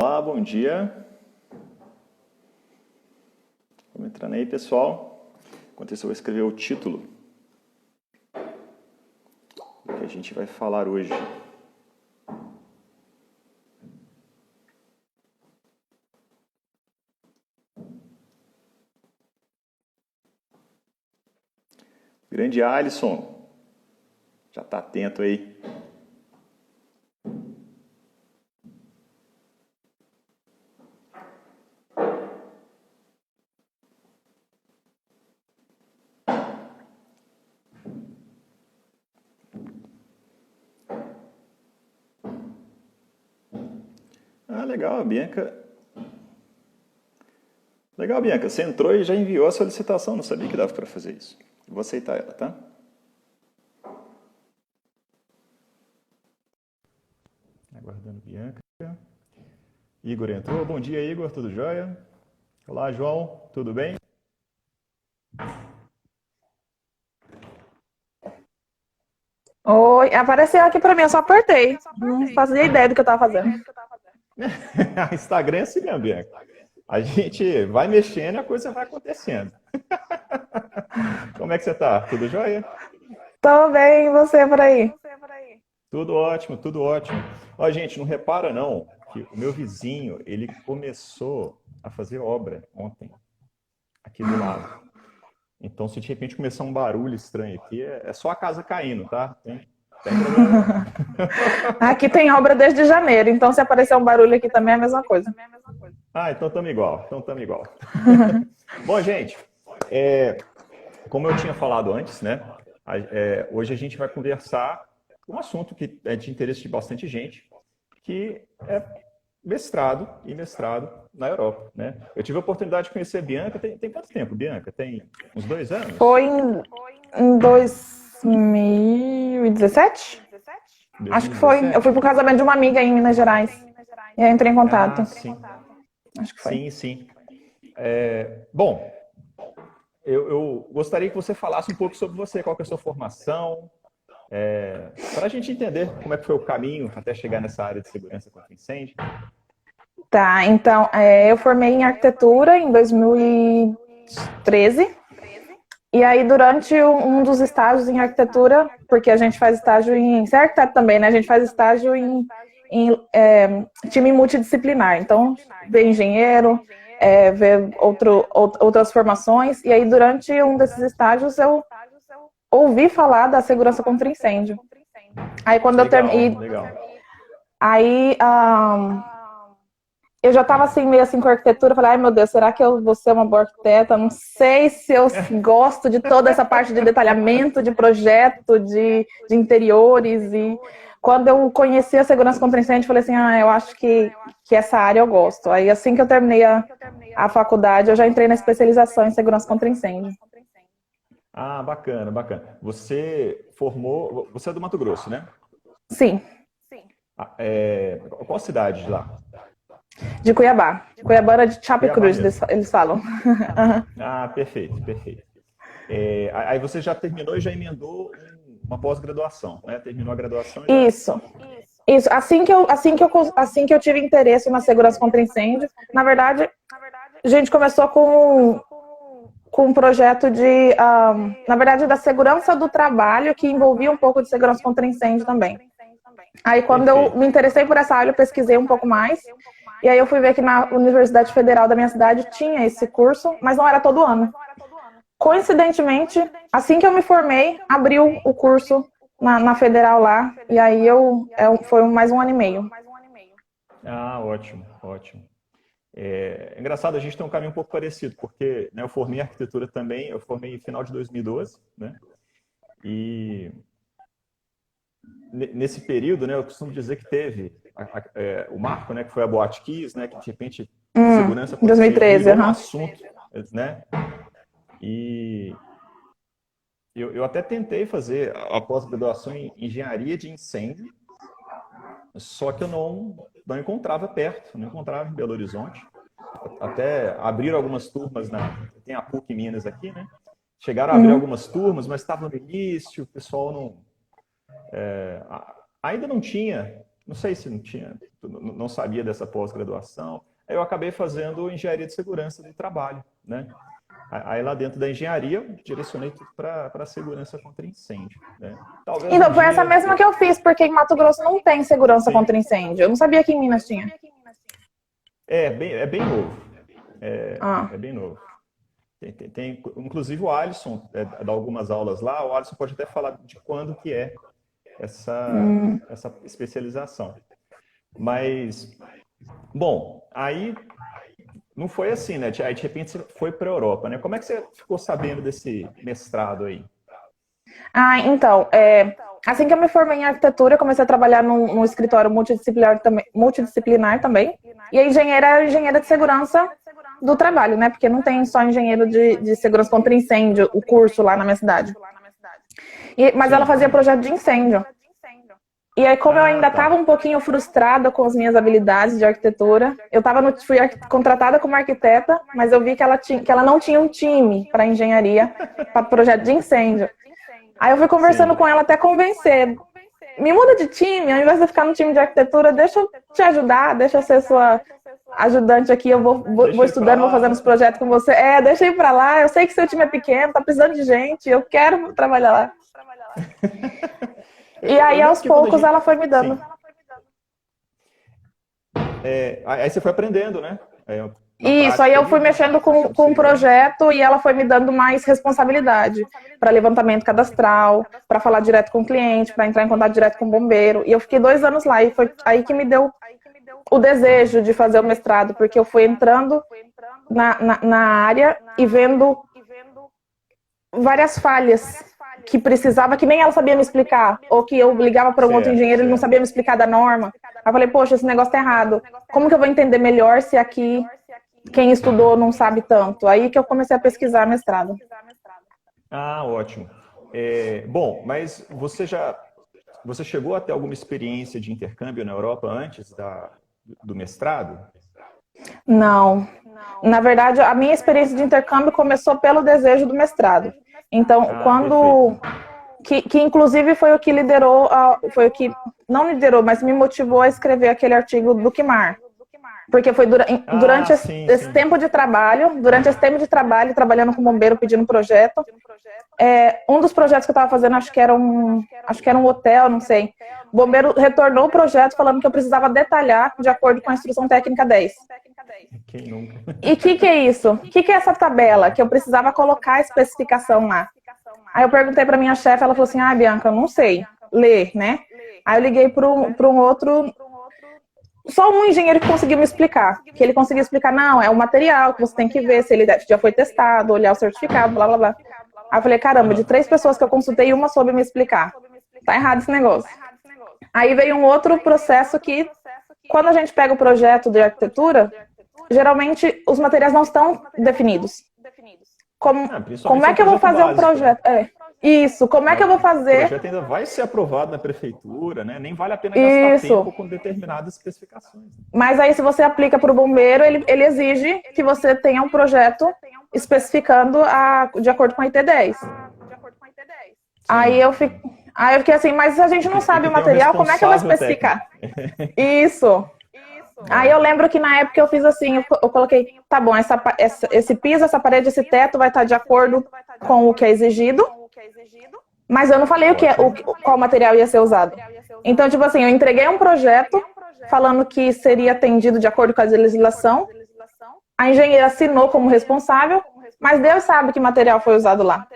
Olá, bom dia. Vamos entrando aí, pessoal. Enquanto isso, eu vou escrever o título do que a gente vai falar hoje. Grande Alisson, já está atento aí. Ah, legal, Bianca. Legal, Bianca. Você entrou e já enviou a solicitação. Não sabia que dava para fazer isso. Vou aceitar ela, tá? Aguardando Bianca. Igor entrou. Bom dia, Igor. Tudo jóia? Olá, João. Tudo bem? Oi, apareceu aqui pra mim, eu só apertei. Não fazia ideia do que eu tava fazendo. Instagram é assim mesmo, Bianca. A gente vai mexendo e a coisa vai acontecendo. Como é que você tá? Tudo jóia? Tô bem, e você por aí? Tudo ótimo, tudo ótimo. Ó, gente, não repara não que o meu vizinho, ele começou a fazer obra ontem, aqui do lado. Então, se de repente começar um barulho estranho aqui, é só a casa caindo, tá? Tem problema não. Aqui tem obra desde janeiro, então se aparecer um barulho aqui também é a mesma coisa. Ah, então estamos igual, então estamos igual. Bom, gente, como eu tinha falado antes, né? Hoje a gente vai conversar um assunto que é de interesse de bastante gente, que é mestrado e mestrado na Europa, né? Eu tive a oportunidade de conhecer a Bianca, tem quanto tempo, Bianca? Tem uns 2 anos? Foi em 2017? Acho que foi. Eu 2017? fui pro casamento de uma amiga em Minas Gerais. E aí eu entrei em contato. Ah, sim. Acho que foi. Sim, sim. Bom, eu gostaria que você falasse um pouco sobre você, qual que é a sua formação, para a gente entender como é que foi o caminho até chegar nessa área de segurança contra incêndio. Tá, então, eu formei em arquitetura em 2013. E aí, durante um dos estágios em arquitetura, porque a gente faz estágio em. Você é arquiteto também, né? A gente faz estágio em time multidisciplinar. Então, vê engenheiro, vê outras formações. E aí, durante um desses estágios, eu ouvi falar da segurança contra incêndio. Aí, quando eu Legal, terminei. legal. Aí, eu já estava assim, meio assim com a arquitetura, falei, ai meu Deus, será que eu vou ser uma boa arquiteta? Não sei se eu gosto de toda essa parte de detalhamento, de projeto, de interiores. E quando eu conheci a segurança contra incêndio, falei assim, eu acho que essa área eu gosto. Aí assim que eu terminei a faculdade, eu já entrei na especialização em segurança contra incêndio. Ah, bacana, bacana. Você é do Mato Grosso, né? Sim, Qual cidade de lá? de Cuiabá. Cuiabá era de Cuiabá Chapecruz, mesmo. eles falam. Ah, perfeito, perfeito. Aí você já terminou e já emendou uma pós-graduação, né? Terminou a graduação e já. Isso. Isso, assim que eu tive interesse na segurança contra incêndio, na verdade, a gente começou com um projeto na verdade, da segurança do trabalho, que envolvia um pouco de segurança contra incêndio também. Aí, quando eu Perfeito. me interessei por essa área, eu pesquisei um pouco mais, e aí eu fui ver que na Universidade Federal da minha cidade tinha esse curso, mas não era todo ano. Coincidentemente, assim que eu me formei, abriu o curso na Federal lá, e aí foi mais um ano e meio. Ah, ótimo, ótimo. Engraçado, a gente tem um caminho um pouco parecido, porque né, eu formei em arquitetura também, eu formei em final de 2012, né? E nesse período, né, eu costumo dizer que teve o marco, né, que foi a Boate Kiss, né, que de repente segurança Em contra incêndio 2013, virou um aham. assunto, né? E eu até tentei fazer a pós-graduação em engenharia de incêndio, só que eu não encontrava perto, não encontrava em Belo Horizonte. Até abriram algumas turmas tem a PUC Minas aqui, né? Chegaram a abrir Uhum. algumas turmas, mas estava no início, o pessoal não, ainda não tinha não sei se não sabia dessa pós-graduação. Aí eu acabei fazendo engenharia de segurança do trabalho, né? Aí lá dentro da engenharia eu direcionei tudo para segurança contra incêndio, né? Talvez Então, um foi essa dia... mesma que eu fiz, porque em Mato Grosso não tem segurança Sim. contra incêndio. Eu não sabia que em Minas tinha. É bem novo. Ah. É bem novo. Inclusive o Alisson dá algumas aulas lá. O Alisson pode até falar de quando que é essa especialização. Mas, bom, aí não foi assim, né? Aí de repente você foi para a Europa, né? Como é que você ficou sabendo desse mestrado aí? Ah, então, assim que eu me formei em arquitetura, eu comecei a trabalhar num escritório multidisciplinar também. E a engenheira de segurança do trabalho, né? Porque não tem só engenheiro de segurança contra incêndio, o curso lá na minha cidade. Mas ela fazia projeto de incêndio. E aí, como eu ainda estava um pouquinho frustrada com as minhas habilidades de arquitetura, fui contratada como arquiteta, mas eu vi que ela não tinha um time para engenharia, para projeto de incêndio. Aí eu fui conversando com ela até convencer. Me muda de time, ao invés de ficar no time de arquitetura, deixa eu te ajudar, deixa eu ser sua ajudante aqui, eu vou estudando, vou fazendo os projetos com você. Deixa eu ir para lá, eu sei que seu time é pequeno, tá precisando de gente, eu quero trabalhar lá. E aí, aos poucos, ela foi me dando. Aí você foi aprendendo, né? Isso, aí eu fui mexendo com um projeto e ela foi me dando mais responsabilidade para levantamento cadastral, para falar direto com o cliente, para entrar em contato direto com o bombeiro. E eu fiquei 2 anos lá e foi aí que me deu o desejo de fazer o mestrado, porque eu fui entrando na área e vendo várias falhas que precisava, que nem ela sabia me explicar, ou que eu ligava para um outro engenheiro e ele não sabia me explicar da norma. Aí eu falei, poxa, esse negócio tá errado. Como que eu vou entender melhor se aqui quem estudou não sabe tanto? Aí que eu comecei a pesquisar mestrado. Ah, ótimo. Bom, mas você chegou a ter alguma experiência de intercâmbio na Europa antes do mestrado? Não. Na verdade, a minha experiência de intercâmbio começou pelo desejo do mestrado. Então, que inclusive foi o que liderou, não liderou, mas me motivou a escrever aquele artigo do QMAR. Porque foi durante esse tempo de trabalho, trabalhando com bombeiro, pedindo projeto. Um dos projetos que eu estava fazendo, acho que era um hotel, não sei. O bombeiro retornou o projeto falando que eu precisava detalhar de acordo com a instrução técnica 10. Quem nunca? E o que é isso? O que é essa tabela? Que eu precisava colocar a especificação lá. Aí eu perguntei para minha chefe, ela falou assim, Bianca, eu não sei ler, né? Aí eu liguei para um outro, só um engenheiro que conseguiu me explicar. Que ele conseguiu explicar, não, é o material que você tem que ver se ele já foi testado, olhar o certificado, blá, blá, blá. Aí eu falei, caramba, de 3 pessoas que eu consultei, uma soube me explicar. Tá errado esse negócio. Aí veio um outro processo que, quando a gente pega o projeto de arquitetura, geralmente os materiais não estão definidos. Como é que eu vou fazer o projeto? Isso, como é que eu vou fazer? O projeto ainda vai ser aprovado na prefeitura, né? Nem vale a pena gastar tempo com determinadas especificações. Mas aí, se você aplica para o bombeiro, ele exige que você tenha um projeto especificando de acordo com a IT10. Aí eu fiquei assim, mas a gente não sabe o material, como é que eu vou especificar? Isso. Aí eu lembro que na época eu fiz assim, eu coloquei, tá bom, esse piso, essa parede, esse teto vai estar de acordo com o que é exigido, mas eu não falei qual material ia ser usado. Então, tipo assim, eu entreguei um projeto falando que seria atendido de acordo com a legislação, a engenheira assinou como responsável, mas Deus sabe que material foi usado lá.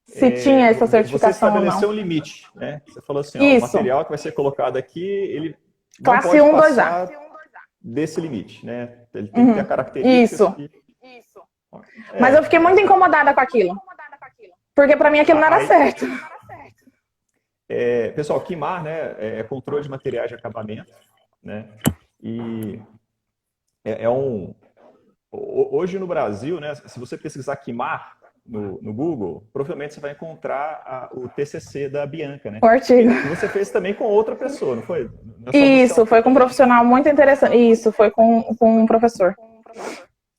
Se tinha essa certificação ou não. Você estabeleceu um limite, né? Você falou assim, ó, o material que vai ser colocado aqui, ele Classe não pode 1, passar 2A. Desse limite, né? Ele tem que ter a característica. Isso. Mas eu fiquei muito incomodada com aquilo. Porque para mim aquilo não era certo. Pessoal, QMAR, né, é controle de materiais de acabamento, né? E hoje no Brasil, né, se você pesquisar QMAR no Google, provavelmente você vai encontrar o TCC da Bianca, né? O artigo. E você fez também com outra pessoa, não foi? Isso, foi com um profissional muito interessante. Isso, foi com um professor.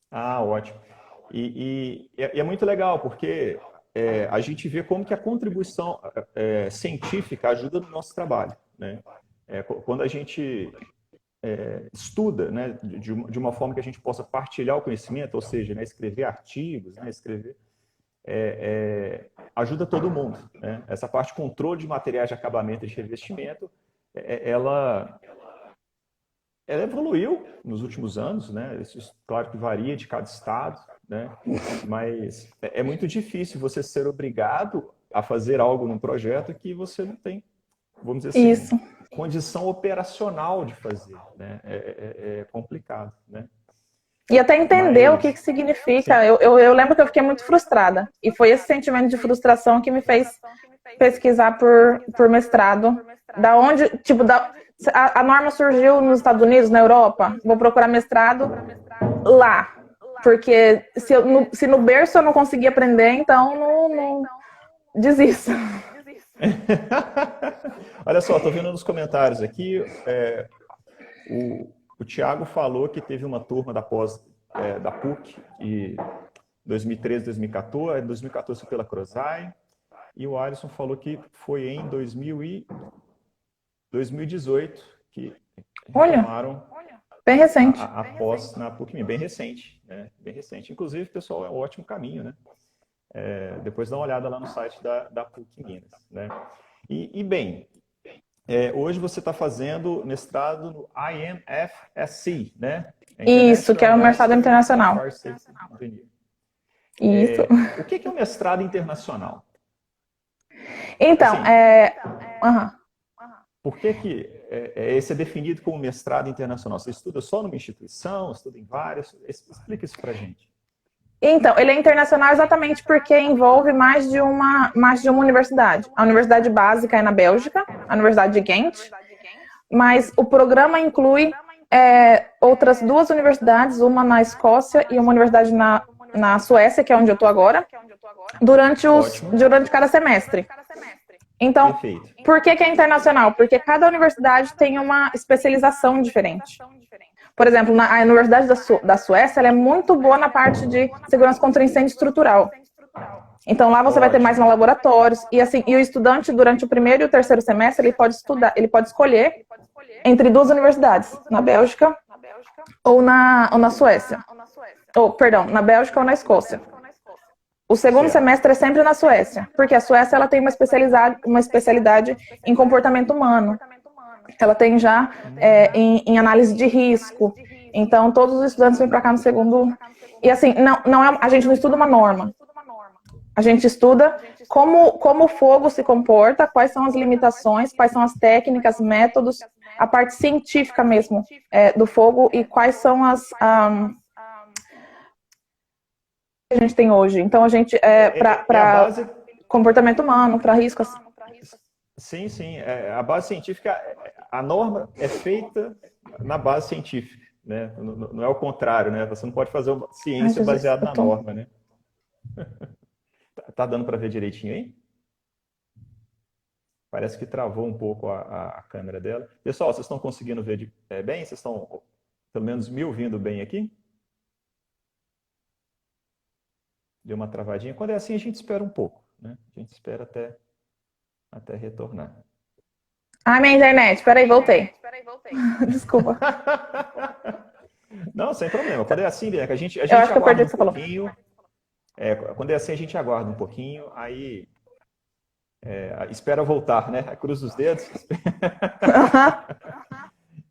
Ah, ótimo. E é muito legal, porque a gente vê como que a contribuição científica ajuda no nosso trabalho, né? Quando a gente estuda, né, de uma forma que a gente possa partilhar o conhecimento, ou seja, né, escrever artigos, né, ajuda todo mundo, né? Essa parte de controle de materiais de acabamento e de revestimento, ela evoluiu nos últimos anos, né? Isso, claro que varia de cada estado, né? Mas é muito difícil você ser obrigado a fazer algo num projeto que você não tem, vamos dizer assim, Isso. condição operacional de fazer, né? É complicado, né? E até entender o que Mas, significa. Eu lembro que eu fiquei muito frustrada. E foi esse sentimento de frustração que me fez pesquisar por mestrado. Da onde, tipo, a norma surgiu nos Estados Unidos, na Europa. Vou procurar mestrado lá. Porque se no berço eu não conseguir aprender, então não desisto. olha só, estou vendo nos comentários aqui, o Thiago falou que teve uma turma da pós da PUC de 2013, 2014, 2014 foi pela Crozai, e o Alisson falou que foi em 2018 que retomaram bem recente. a pós na PUC, bem recente, né? Bem recente. Inclusive, pessoal, é um ótimo caminho, né? Depois dá uma olhada lá no site da PUC Minas, né? E bem, hoje você está fazendo mestrado no IMFSC, né? Isso, que é o mestrado internacional. Isso. O que é um mestrado internacional? Então, assim, por que esse é definido como mestrado internacional? Você estuda só numa instituição, estuda em várias? Explica isso para a gente. Então, ele é internacional exatamente porque envolve mais de uma universidade. A universidade básica é na Bélgica, a Universidade de Ghent, mas o programa inclui outras duas universidades, uma na Escócia e uma universidade na Suécia, que é onde eu estou agora, durante cada semestre. Então, perfeito. Por que é internacional? Porque cada universidade tem uma especialização diferente. Por exemplo, a Universidade da Suécia ela é muito boa na parte de segurança contra incêndio estrutural. Então, lá você vai ter mais laboratórios. E assim, o estudante, durante o primeiro e o terceiro semestre, ele pode escolher entre duas universidades, na Bélgica ou na Suécia. Perdão, na Bélgica ou na Escócia. O segundo semestre é sempre na Suécia, porque a Suécia ela tem uma especialidade em comportamento humano. Ela tem já em análise de risco. Então, todos os estudantes vêm para cá no segundo. E assim, a gente não estuda uma norma. A gente estuda como o fogo se comporta, quais são as limitações, quais são as técnicas, métodos, a parte científica mesmo do fogo e quais são as que a gente tem hoje. Então, a gente para comportamento humano, para riscos. Sim, sim. A base científica, a norma é feita na base científica, né? Não é o contrário, né? Você não pode fazer uma ciência baseada na norma, né? Tá dando para ver direitinho aí? Parece que travou um pouco a câmera dela. Pessoal, vocês estão conseguindo ver bem? Vocês estão, pelo menos, me ouvindo bem aqui? Deu uma travadinha. Quando é assim, a gente espera um pouco, né? A gente espera até retornar. Minha internet. Peraí, voltei. Desculpa. Não, sem problema. Quando é assim, Bianca, a gente eu acho que eu perdi o que você falou. Quando é assim, a gente aguarda um pouquinho, aí espera voltar, né? Cruza os dedos.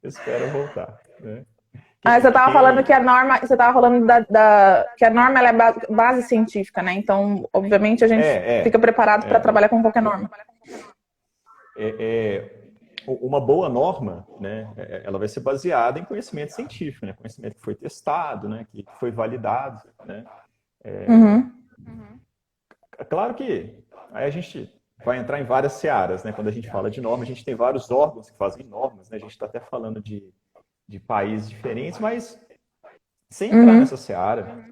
Espera voltar, né? Você estava falando que a norma, que a norma ela é base científica, né? Então, obviamente, a gente fica preparado para trabalhar com qualquer norma. Uma boa norma, né? Ela vai ser baseada em conhecimento científico, né? Conhecimento que foi testado, né? Que foi validado, né? Claro que aí a gente vai entrar em várias searas, né? Quando a gente fala de norma, a gente tem vários órgãos que fazem normas, né? A gente está até falando de países diferentes, mas sem entrar nessa seara,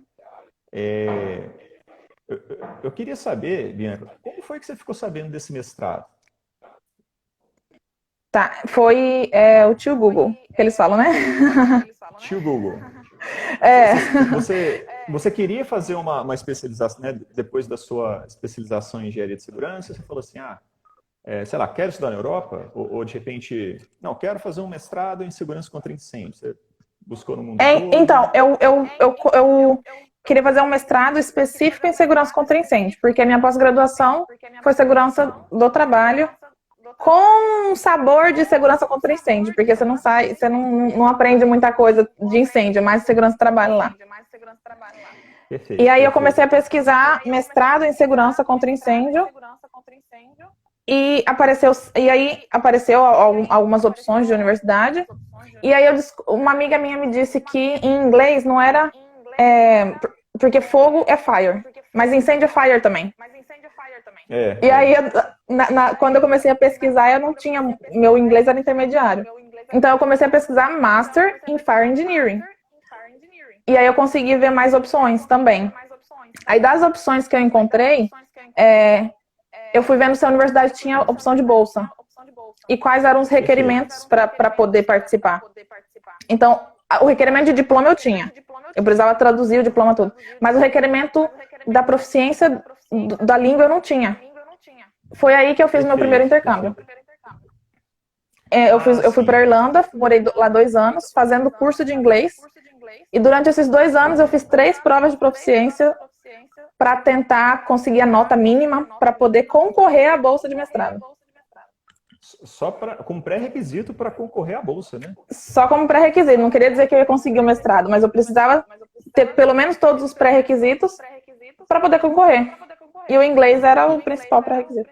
eu queria saber, Bianca, como foi que você ficou sabendo desse mestrado? Tá, foi o tio Google, que eles falam, né? Tio Google. Você queria fazer uma especialização, né? Depois da sua especialização em engenharia de segurança, você falou assim, sei lá, quero estudar na Europa? Ou de repente, não, quero fazer um mestrado em segurança contra incêndio. Você buscou no mundo todo? Então, eu queria fazer um mestrado específico em segurança contra incêndio, porque a minha pós-graduação foi segurança do trabalho com um sabor de segurança contra incêndio, porque você não aprende muita coisa de incêndio, é mais segurança do trabalho lá. Perfeito, E aí eu perfeito. comecei a pesquisar mestrado em segurança contra incêndio e aí apareceu algumas opções de universidade. E aí uma amiga minha me disse que em inglês não era porque fogo é fire, mas incêndio é fire também. E aí quando eu comecei a pesquisar, eu não tinha, meu inglês era intermediário. Então eu comecei a pesquisar Master em Fire Engineering. E aí eu consegui ver mais opções também. Aí das opções que eu encontrei, eu fui vendo se a universidade tinha opção de bolsa. E quais eram os requerimentos para poder participar. Então, o requerimento de diploma eu tinha. Eu precisava traduzir o diploma todo. Mas o requerimento da proficiência da língua eu não tinha. Foi aí que eu fiz meu primeiro intercâmbio. Eu fui para Irlanda, morei lá 2 anos, fazendo curso de inglês. E durante esses 2 anos eu fiz 3 provas de proficiência para tentar conseguir a nota mínima para poder concorrer à bolsa de mestrado. Só como pré-requisito para concorrer à bolsa, né? Só como pré-requisito. Não queria dizer que eu ia conseguir o mestrado, mas eu precisava ter pelo menos todos os pré-requisitos para poder concorrer. E o inglês era o principal pré-requisito.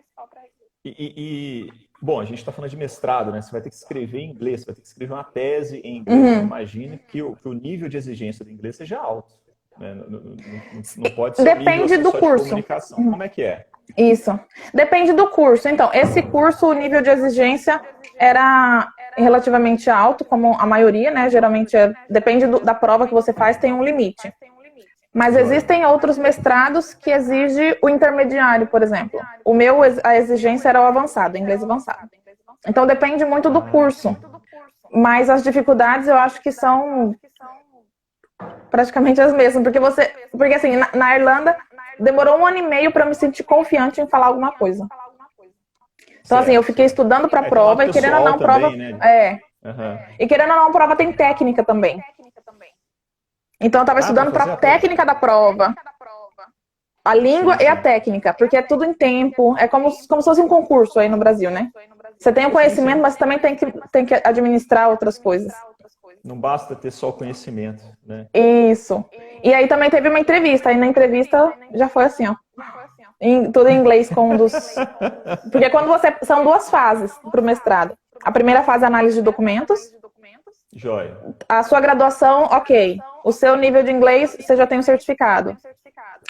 Bom, a gente está falando de mestrado, né? Você vai ter que escrever em inglês, você vai ter que escrever uma tese em inglês. Eu imagino que o nível de exigência do inglês seja alto. Né? Não pode ser Depende do curso. De comunicação. Como é que é? Isso. Depende do curso. Então, esse curso, o nível de exigência era relativamente alto, como a maioria, né? Geralmente, depende da prova que você faz, tem um limite. Mas existem outros mestrados que exigem o intermediário, por exemplo. O meu, a exigência era o avançado, inglês avançado. Então, depende muito do curso. Mas as dificuldades, eu acho que são praticamente as mesmas. Porque assim, na Irlanda, demorou 1 ano e meio para me sentir confiante em falar alguma coisa. Então, assim, eu fiquei estudando para a prova e querendo ou não, prova. Né? E querendo ou não, prova tem técnica também. Então, eu estava estudando para a técnica da prova. A língua e a técnica, porque é tudo em tempo. É como se fosse um concurso aí no Brasil, né? Você tem o conhecimento, mas você também tem que administrar outras coisas. Não basta ter só o conhecimento, né? Isso. E aí também teve uma entrevista. Aí na entrevista já foi assim, ó. Tudo em inglês com um dos... Porque são 2 fases para o mestrado. A primeira fase é análise de documentos. Joia. A sua graduação, ok. O seu nível de inglês, você já tem o certificado.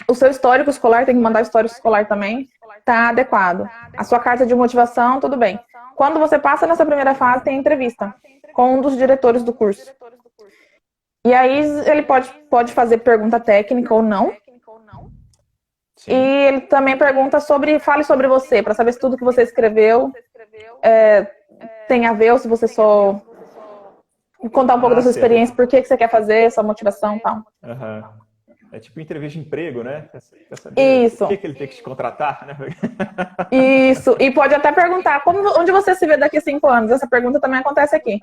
O seu histórico escolar, tem que mandar histórico escolar também, tá adequado. A sua carta de motivação, tudo bem. Quando você passa nessa primeira fase, tem entrevista com um dos diretores do curso. E aí ele pode fazer pergunta técnica ou não. Sim. E ele também pergunta fale sobre você, para saber se tudo que você escreveu tem a ver ou se você só... Contar um pouco da sua experiência, por que você quer fazer, sua motivação e tal. É tipo entrevista de emprego, né? Quer saber Isso. Por que ele tem que te contratar, né? Isso. E pode até perguntar, onde você se vê daqui a 5 anos? Essa pergunta também acontece aqui.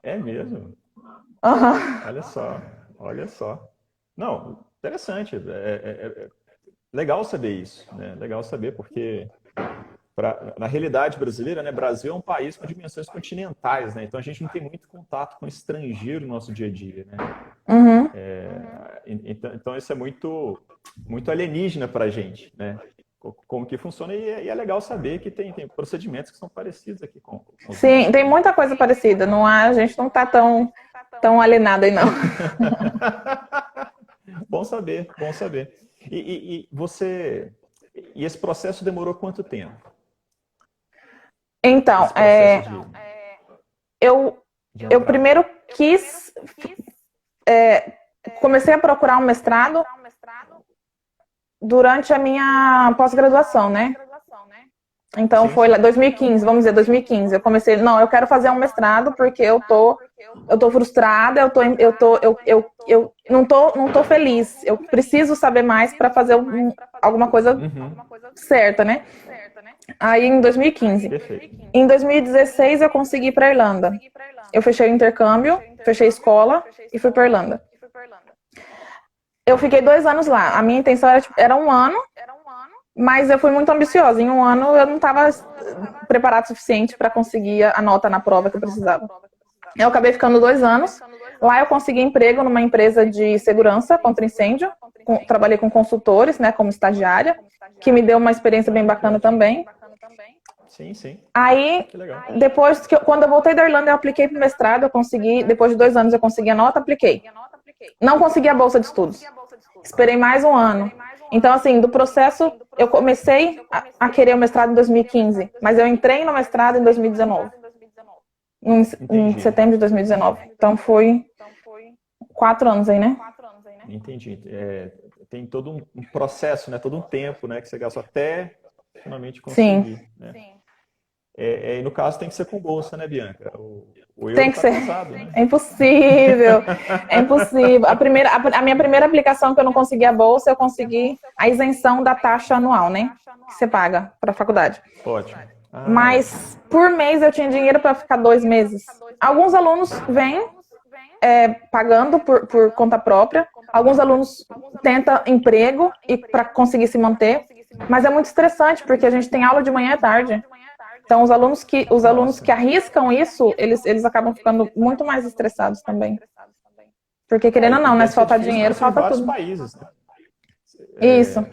É mesmo? Olha só. Não, interessante. É legal saber isso, né? Legal saber, porque... na realidade brasileira, né? Brasil é um país com dimensões continentais, né? Então a gente não tem muito contato com estrangeiro no nosso dia a dia, né? Então isso é muito, muito alienígena para a gente, né? Como que funciona e é legal saber que tem procedimentos que são parecidos aqui com Sim, tem muita coisa parecida. A gente não está tão alienado aí, não. Bom saber, bom saber. E esse processo demorou quanto tempo? Então, eu primeiro comecei a procurar um mestrado durante a minha pós-graduação, né? Então foi lá 2015, vamos dizer, 2015. Eu comecei, eu quero fazer um mestrado porque eu tô frustrada, eu não tô feliz. Eu preciso saber mais para fazer alguma coisa certa, né? Aí em 2015. Perfeito. Em 2016 eu consegui ir para Irlanda. Eu fechei o intercâmbio, fechei escola e fui para Irlanda. Eu fiquei 2 anos lá. A minha intenção era 1 ano, mas eu fui muito ambiciosa. Em 1 ano eu não estava preparado o suficiente para conseguir a nota na prova que eu precisava. Eu acabei ficando 2 anos. Lá eu consegui emprego numa empresa de segurança contra incêndio. Trabalhei com consultores, né, como estagiária, que me deu uma experiência bem bacana também. Sim, sim. Aí, Que legal. depois quando eu voltei da Irlanda, eu apliquei para o mestrado, eu consegui, depois de 2 anos eu consegui a nota, apliquei. Não consegui a bolsa de estudos. Esperei mais 1 ano. Então, assim, do processo, eu comecei a querer o mestrado em 2015, mas eu entrei no mestrado em 2019. Em setembro de 2019. Então, foi 4 anos aí, né? Entendi. Tem todo um processo, né? Todo um tempo, né? Que você gastou até finalmente conseguir. Sim. Né? E no caso tem que ser com bolsa, né, Bianca? O euro Tem que tá ser. pesado, né? É impossível. É impossível. A minha primeira aplicação que eu não consegui a bolsa, eu consegui a isenção da taxa anual, né? Que você paga para a faculdade. Ótimo. Mas por mês eu tinha dinheiro para ficar 2 meses. Alguns alunos vêm pagando por conta própria. Alguns alunos tentam emprego e para conseguir se manter. Mas é muito estressante, porque a gente tem aula de manhã e tarde. Então, os alunos que arriscam isso, eles acabam ficando muito mais estressados também. Porque, querendo ou não, né? Se faltar dinheiro, falta tudo. Países, né? Isso.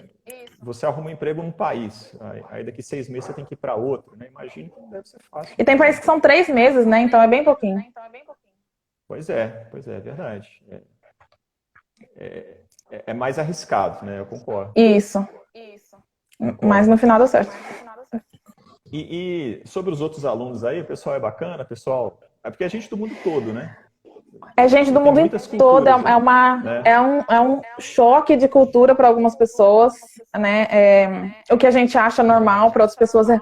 Você arruma um emprego num país, aí daqui 6 meses você tem que ir para outro, né? Imagino que não deve ser fácil. E tem países que são 3 meses, né? Então é bem pouquinho. Pois é, verdade. É mais arriscado, né? Eu concordo. Isso. Mas no final deu certo. E sobre os outros alunos aí, o pessoal é bacana, pessoal. É porque é gente do mundo todo, né? É gente do mundo todo, é um choque de cultura para algumas pessoas, né? O que a gente acha normal para outras pessoas é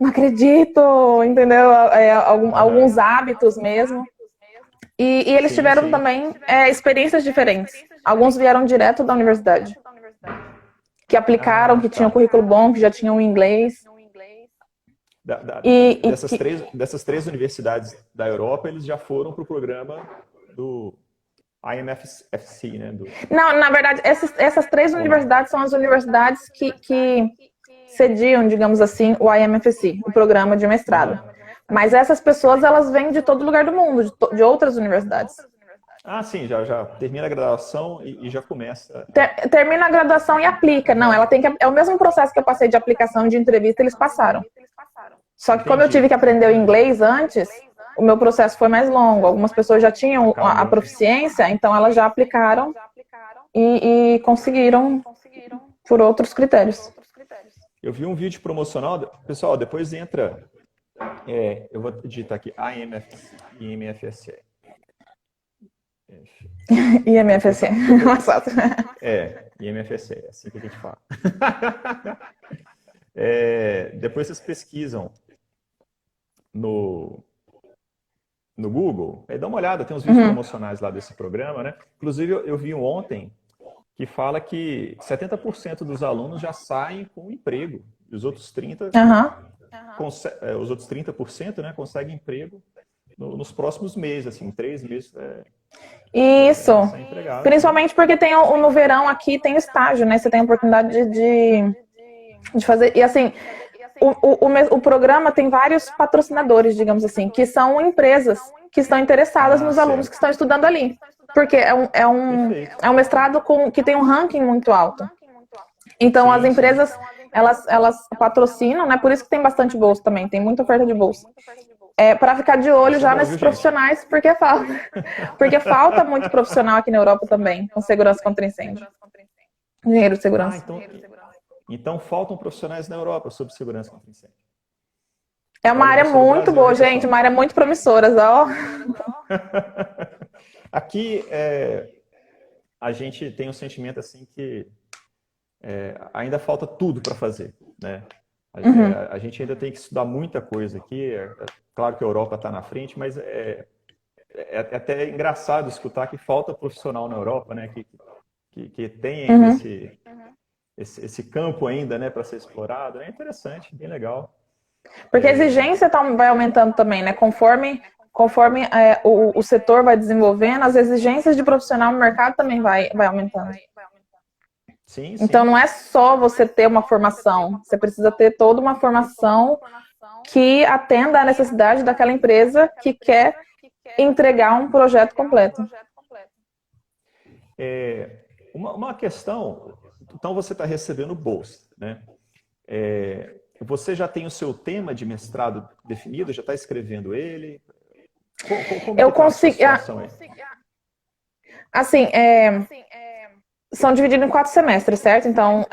não acredito, entendeu? Alguns hábitos mesmo. E eles tiveram também experiências diferentes. Alguns vieram direto da universidade, que aplicaram, que tinham currículo bom, que já tinham inglês. Dessas três universidades da Europa, eles já foram para o programa do IMFC, né? Não, na verdade, essas 3 universidades são as universidades que cediam, digamos assim, o IMFC, o programa de mestrado. Mas essas pessoas, elas vêm de todo lugar do mundo, de outras universidades. Ah, sim, já termina a graduação e já começa. Termina a graduação e aplica. Não, ela tem que. É o mesmo processo que eu passei de aplicação de entrevista, eles passaram. Só que como eu tive que aprender o inglês antes, o meu processo foi mais longo. Algumas pessoas já tinham a proficiência, então elas já aplicaram e conseguiram por outros critérios. Eu vi um vídeo promocional. Pessoal, depois entra. Eu vou digitar aqui IMFSE. IMFSE, mais fácil. IMFSE, é assim que a gente fala. Depois vocês pesquisam no Google, dá uma olhada, tem uns vídeos promocionais lá desse programa, né? Inclusive, eu vi um ontem que fala que 70% dos alunos já saem com emprego, e os outros 30%, os outros 30%, né, conseguem emprego nos próximos meses, assim, 3 meses. Isso. Principalmente porque tem no verão aqui tem estágio, né? Você tem a oportunidade de fazer. E assim, o programa tem vários patrocinadores, digamos assim, que são empresas que estão interessadas nos alunos que estão estudando ali. Porque é um mestrado que tem um ranking muito alto. Então, as empresas, elas patrocinam, né? Por isso que tem bastante bolsa também, tem muita oferta de bolsa. Para ficar de olho já nesses profissionais, porque falta. Porque falta muito profissional aqui na Europa também, com segurança contra incêndio. Engenheiro de segurança. Então faltam profissionais na Europa sobre segurança contra incêndio. É uma área muito boa, gente, uma área muito promissora, ó. Aqui, a gente tem um sentimento assim que ainda falta tudo para fazer, né? A gente ainda tem que estudar muita coisa aqui. Claro que a Europa está na frente, mas é até engraçado escutar que falta profissional na Europa, né? Que tem esse campo ainda, né, para ser explorado. É interessante, bem legal. Porque a exigência vai aumentando também, né? Conforme o setor vai desenvolvendo, as exigências de profissional no mercado também vai aumentando. Sim, Então, sim. não é só você ter uma formação, você precisa ter toda uma formação que atenda à necessidade daquela empresa que quer entregar um projeto completo. Uma questão, então você está recebendo bolsa, né? Você já tem o seu tema de mestrado definido? Já está escrevendo ele? Como que Eu está a sua consigo, situação aí? assim, são divididos em 4 semestres, certo? Então,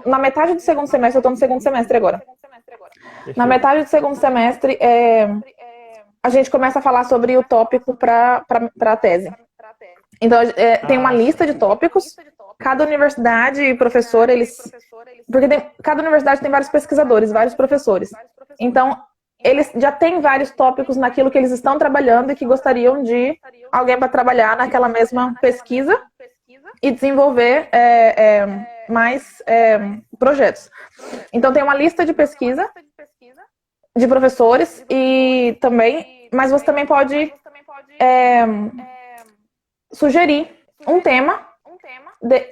na metade do segundo semestre, eu estou no segundo semestre agora. Na Perfeito. metade do segundo semestre, a gente começa a falar sobre o tópico para a tese. Então, tem uma Ah, sim. lista de tópicos. Cada universidade e professor, cada universidade tem vários pesquisadores, vários professores. Então, eles já têm vários tópicos naquilo que eles estão trabalhando e que gostariam de alguém para trabalhar naquela mesma pesquisa e desenvolver mais projetos. Então, tem uma lista de pesquisa de professores mas você também pode sugerir um tema.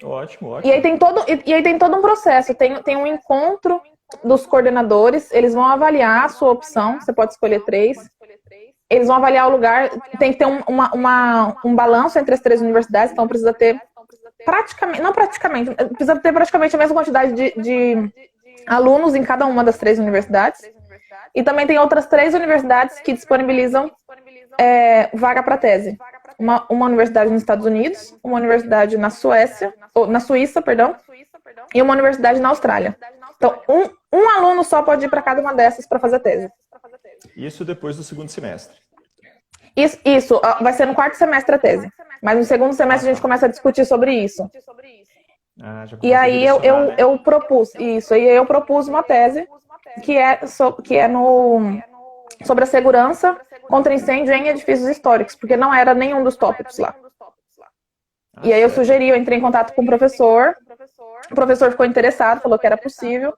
Ótimo, E aí ótimo. tem todo um processo. Tem um encontro dos coordenadores, eles vão avaliar a sua opção, você pode escolher 3. Eles vão avaliar o lugar, tem que ter um balanço entre as 3 universidades, então precisa ter precisa ter praticamente a mesma quantidade de alunos em cada uma das 3 universidades. E também tem outras 3 universidades que disponibilizam vaga para tese. Uma universidade nos Estados Unidos, uma universidade na Suíça, perdão, e uma universidade na Austrália. Então, um aluno só pode ir para cada uma dessas para fazer tese. Isso depois do segundo semestre. Isso, vai ser no 4º semestre a tese. Mas no segundo semestre a gente começa a discutir sobre isso. Já E começa a aí direcionar, né? eu propus isso. E aí eu propus uma tese que é sobre a segurança contra incêndio em edifícios históricos, porque não era nenhum dos tópicos lá. E aí eu Certo. sugeri, eu entrei em contato com o professor ficou interessado, falou que era possível.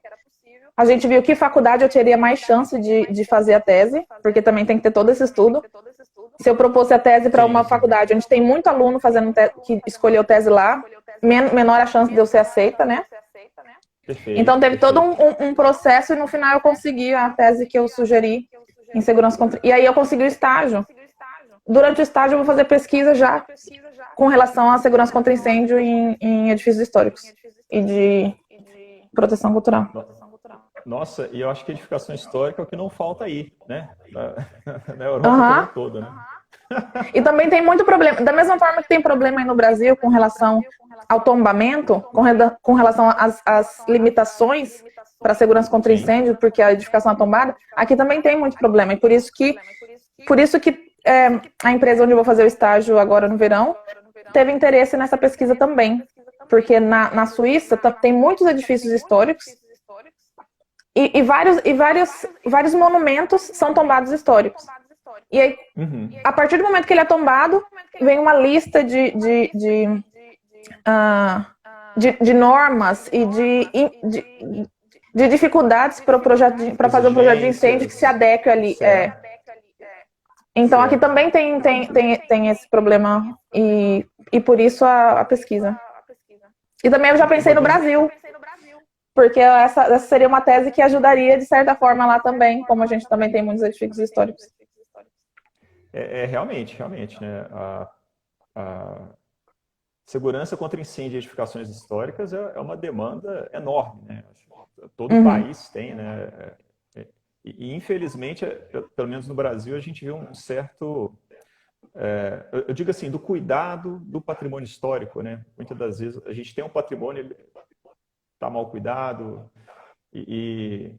A gente viu que faculdade eu teria mais chance de fazer a tese, porque também tem que ter todo esse estudo. Se eu propôsse a tese para uma faculdade onde tem muito aluno que escolheu tese lá, menor a chance de eu ser aceita, né? Perfeito, Então teve todo perfeito. um processo e no final eu consegui a tese que eu sugeri em segurança contra... E aí eu consegui o estágio. Durante o estágio eu vou fazer pesquisa já com relação à segurança contra incêndio em edifícios históricos e de proteção cultural. Nossa, e eu acho que edificação histórica é o que não falta aí, né? Na Europa como um todo, né? E também tem muito problema. Da mesma forma que tem problema aí no Brasil com relação ao tombamento, com relação às limitações para segurança contra incêndio, porque a edificação é tombada, aqui também tem muito problema. E por isso que a empresa onde eu vou fazer o estágio agora no verão teve interesse nessa pesquisa também. Porque na Suíça tem muitos edifícios históricos e vários monumentos são tombados históricos. E aí, a partir do momento que ele é tombado, vem uma lista de normas e de dificuldades para fazer um projeto de incêndio que se adeque ali. Então, aqui também tem esse problema e por isso a pesquisa. E também eu já pensei no Brasil, porque essa seria uma tese que ajudaria, de certa forma, lá também, como a gente também tem muitos edifícios históricos. Realmente, né? A segurança contra incêndio e edificações históricas é uma demanda enorme, né? Todo o país tem, né? E infelizmente, pelo menos no Brasil, a gente vê um certo, eu digo assim, do cuidado do patrimônio histórico, né? Muitas das vezes a gente tem um patrimônio, ele está mal cuidado e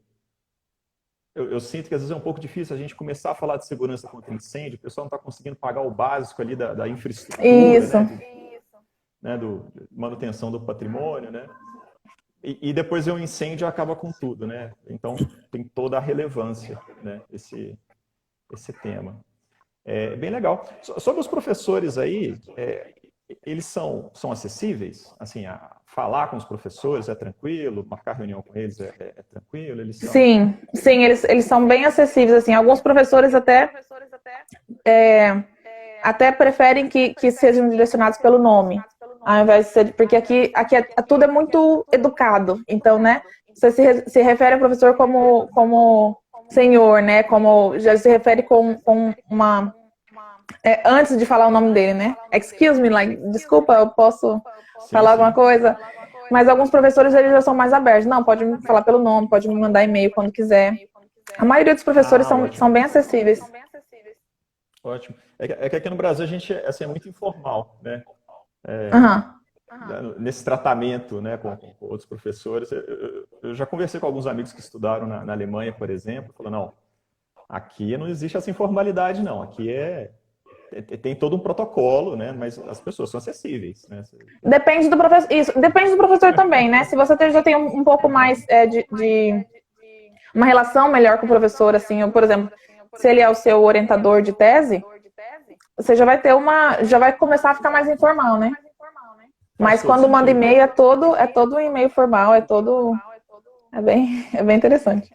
eu sinto que às vezes é um pouco difícil a gente começar a falar de segurança contra incêndio, o pessoal não está conseguindo pagar o básico ali da infraestrutura, Isso. né? Do manutenção do patrimônio, né? E depois o incêndio acaba com tudo, né? Então tem toda a relevância, né? Esse tema. Bem legal. Sobre os professores aí, eles são acessíveis? Assim, falar com os professores é tranquilo? Marcar reunião com eles é tranquilo? Eles são... Sim, eles são bem acessíveis, assim. Alguns professores até preferem que sejam direcionados pelo nome, ao invés de ser, porque aqui tudo é muito educado. Então, né, você se refere ao professor como senhor, né, como já se refere com uma... antes de falar o nome dele, né? Excuse me, like, desculpa, eu posso falar alguma coisa? Mas alguns professores, eles já são mais abertos. Não, pode me falar pelo nome, pode me mandar e-mail quando quiser. A maioria dos professores são bem acessíveis. Ótimo. É que aqui no Brasil a gente assim, é muito informal, né? Nesse tratamento, né, com outros professores. Eu já conversei com alguns amigos que estudaram na Alemanha, por exemplo, falando, não, aqui não existe essa informalidade, não. Aqui tem todo um protocolo, né? Mas as pessoas são acessíveis, né? Depende do professor. Isso, depende do professor também, né? Se você já tem um pouco mais de uma relação melhor com o professor, assim, ou, por exemplo, se ele é o seu orientador de tese, você já vai já vai começar a ficar mais informal, né? Mas quando manda e-mail é todo um e-mail formal, é bem interessante.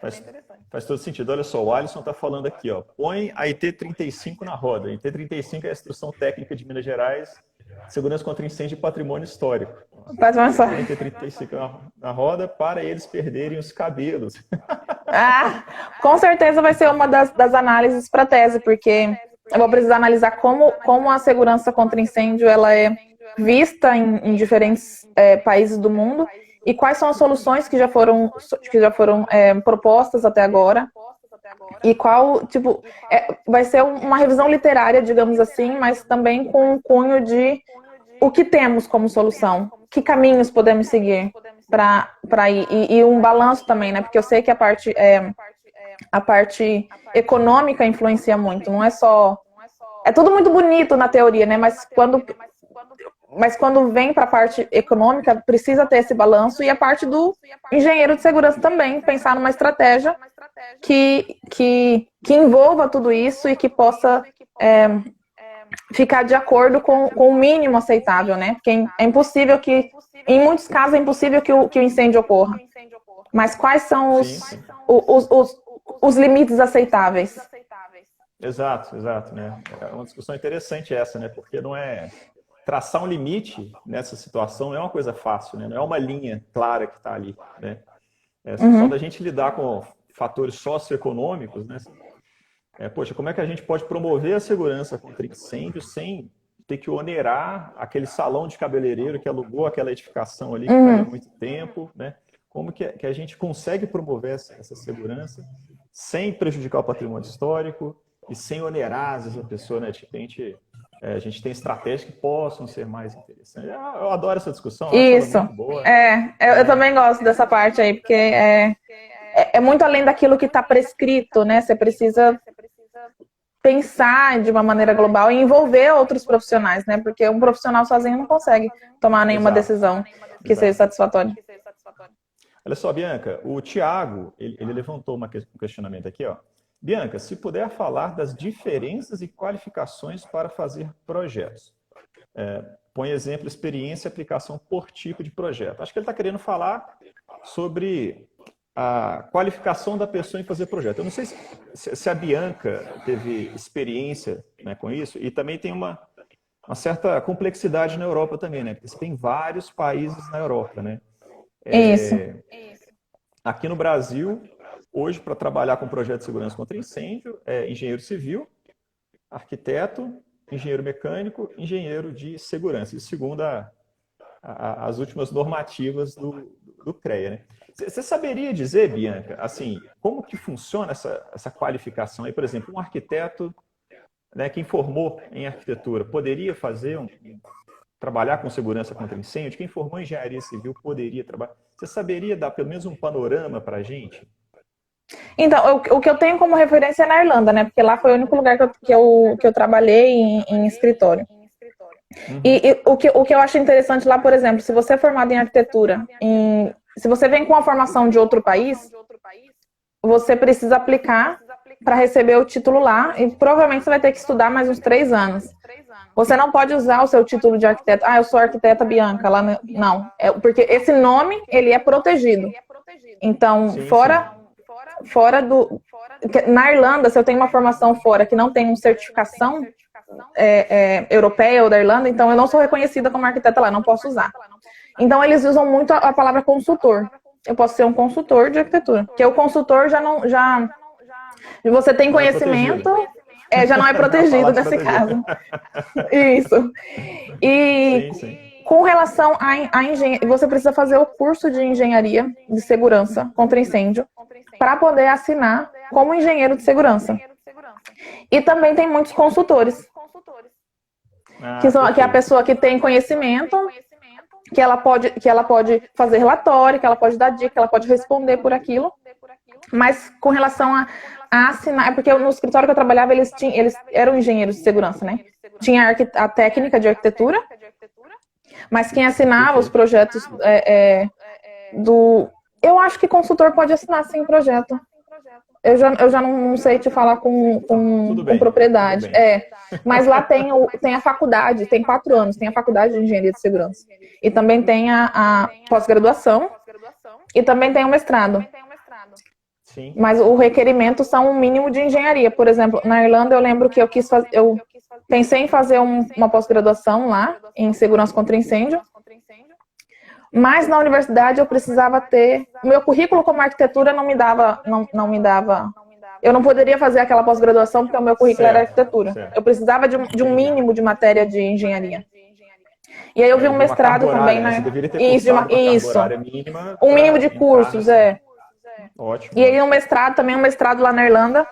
Faz todo sentido. Olha só, o Alisson está falando aqui, ó. Põe a IT-35 na roda. A IT-35 é a Instrução Técnica de Minas Gerais, Segurança contra Incêndio e Patrimônio Histórico. Pode avançar. Põe a IT-35 na roda para eles perderem os cabelos. Com certeza vai ser uma das análises para a tese, porque eu vou precisar analisar como a segurança contra incêndio ela é vista em diferentes países do mundo e quais são as soluções que já foram propostas até agora e qual, tipo, vai ser uma revisão literária, digamos assim, mas também com um cunho de o que temos como solução, que caminhos podemos seguir para ir, e um balanço também, né, porque eu sei que a parte econômica influencia muito, não é só... É tudo muito bonito na teoria, né, mas quando vem para a parte econômica, precisa ter esse balanço e a parte do engenheiro de segurança também, pensar numa estratégia que envolva tudo isso e que possa ficar de acordo com o mínimo aceitável, né? Porque é impossível em muitos casos, é impossível que o incêndio ocorra. Mas quais são os limites aceitáveis? Exato, né? É uma discussão interessante essa, né? Porque não é... Traçar um limite nessa situação não é uma coisa fácil, né? Não é uma linha clara que está ali, né? Só da gente lidar com fatores socioeconômicos, né? Poxa, como é que a gente pode promover a segurança contra incêndio sem ter que onerar aquele salão de cabeleireiro que alugou aquela edificação ali que perdeu muito tempo, né? Como que a gente consegue promover essa segurança sem prejudicar o patrimônio histórico e sem onerar às vezes a pessoa, né? A gente tem estratégias que possam ser mais interessantes. Eu adoro essa discussão. Isso. Muito boa. Eu também gosto dessa parte aí, porque é muito além daquilo que está prescrito, né? Você precisa pensar de uma maneira global e envolver outros profissionais, né? Porque um profissional sozinho não consegue tomar nenhuma decisão que seja satisfatória. Olha só, Bianca, o Thiago, ele levantou um questionamento aqui, ó. Bianca, se puder falar das diferenças e qualificações para fazer projetos. Põe exemplo, experiência e aplicação por tipo de projeto. Acho que ele está querendo falar sobre a qualificação da pessoa em fazer projeto. Eu não sei se a Bianca teve experiência, né, com isso, e também tem uma certa complexidade na Europa também, né? Porque você tem vários países na Europa, né? Isso. Aqui no Brasil... Hoje, para trabalhar com projeto de segurança contra incêndio, é engenheiro civil, arquiteto, engenheiro mecânico, engenheiro de segurança, isso segundo as últimas normativas do CREA, né? Você saberia dizer, Bianca, assim, como que funciona essa qualificação aí? Por exemplo, um arquiteto, né, quem formou em arquitetura poderia trabalhar com segurança contra incêndio? Quem formou em engenharia civil poderia trabalhar? Você saberia dar pelo menos um panorama para a gente? Então, o que eu tenho como referência é na Irlanda, né? Porque lá foi o único lugar que eu trabalhei em escritório. E o que eu acho interessante lá, por exemplo, se você é formado em arquitetura, se você vem com a formação de outro país, você precisa aplicar para receber o título lá, e provavelmente você vai ter que estudar mais uns 3 anos. Você não pode usar o seu título de arquiteto. Eu sou arquiteta Bianca. Lá não, porque esse nome, ele é protegido. Então, Sim, fora do... Na Irlanda, se eu tenho uma formação fora que não tem uma certificação europeia ou da Irlanda, então eu não sou reconhecida como arquiteta lá, não posso usar. Então, eles usam muito a palavra consultor. Eu posso ser um consultor de arquitetura. Porque o consultor você tem conhecimento, já não é protegido nesse caso. Isso. E sim. com relação à engenharia, você precisa fazer o curso de engenharia de segurança contra incêndio para poder assinar como engenheiro de segurança. E também tem muitos consultores, que é a pessoa que tem conhecimento, que ela pode fazer relatório, que ela pode dar dica, que ela pode responder por aquilo. Mas com relação a assinar, porque no escritório que eu trabalhava, eles eram engenheiros de segurança, né? Tinha a técnica de arquitetura, mas quem assinava os projetos Eu acho que consultor pode assinar sim o projeto. Eu já não sei te falar com propriedade. Mas lá tem a faculdade, tem 4 anos, tem a faculdade de engenharia de segurança. E também tem a pós-graduação e também tem o mestrado. Sim. Mas o requerimento são um mínimo de engenharia. Por exemplo, na Irlanda eu lembro que eu pensei em fazer uma pós-graduação lá em segurança contra incêndio. Mas na universidade eu precisava ter... Meu currículo como arquitetura não me dava... Eu não poderia fazer aquela pós-graduação porque o meu currículo era arquitetura. Eu precisava de um mínimo de matéria de engenharia. E aí eu vi um mestrado também, né? Isso. Mínima um mínimo de cursos, Ótimo. E aí um mestrado lá na Irlanda,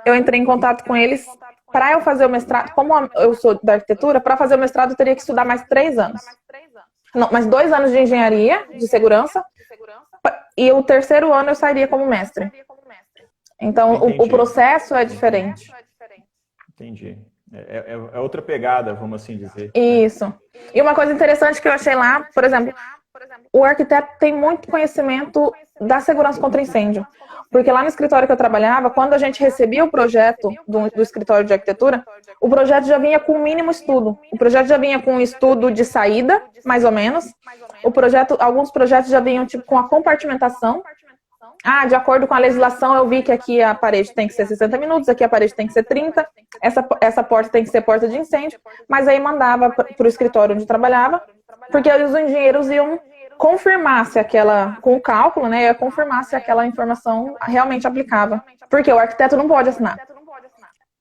eu entrei em contato com eles. Para eu fazer o mestrado, como eu sou da arquitetura, para fazer o mestrado eu teria que estudar mais 3 anos. Não, mais 2 anos de engenharia, de segurança, e o 3º ano eu sairia como mestre. Então, o processo é diferente. Entendi. É outra pegada, vamos assim dizer. Isso. E uma coisa interessante que eu achei lá, por exemplo, o arquiteto tem muito conhecimento da segurança contra incêndio. Porque lá no escritório que eu trabalhava, quando a gente recebia o projeto do escritório de arquitetura, o projeto já vinha com o mínimo estudo. O projeto já vinha com um estudo de saída, mais ou menos. Alguns projetos já vinham tipo, com a compartimentação. De acordo com a legislação, eu vi que aqui a parede tem que ser 60 minutos, aqui a parede tem que ser 30, essa porta tem que ser porta de incêndio. Mas aí mandava para o escritório onde trabalhava, porque os engenheiros iam confirmar se com o cálculo, né, ia confirmar se aquela informação realmente aplicava. Porque o arquiteto não pode assinar.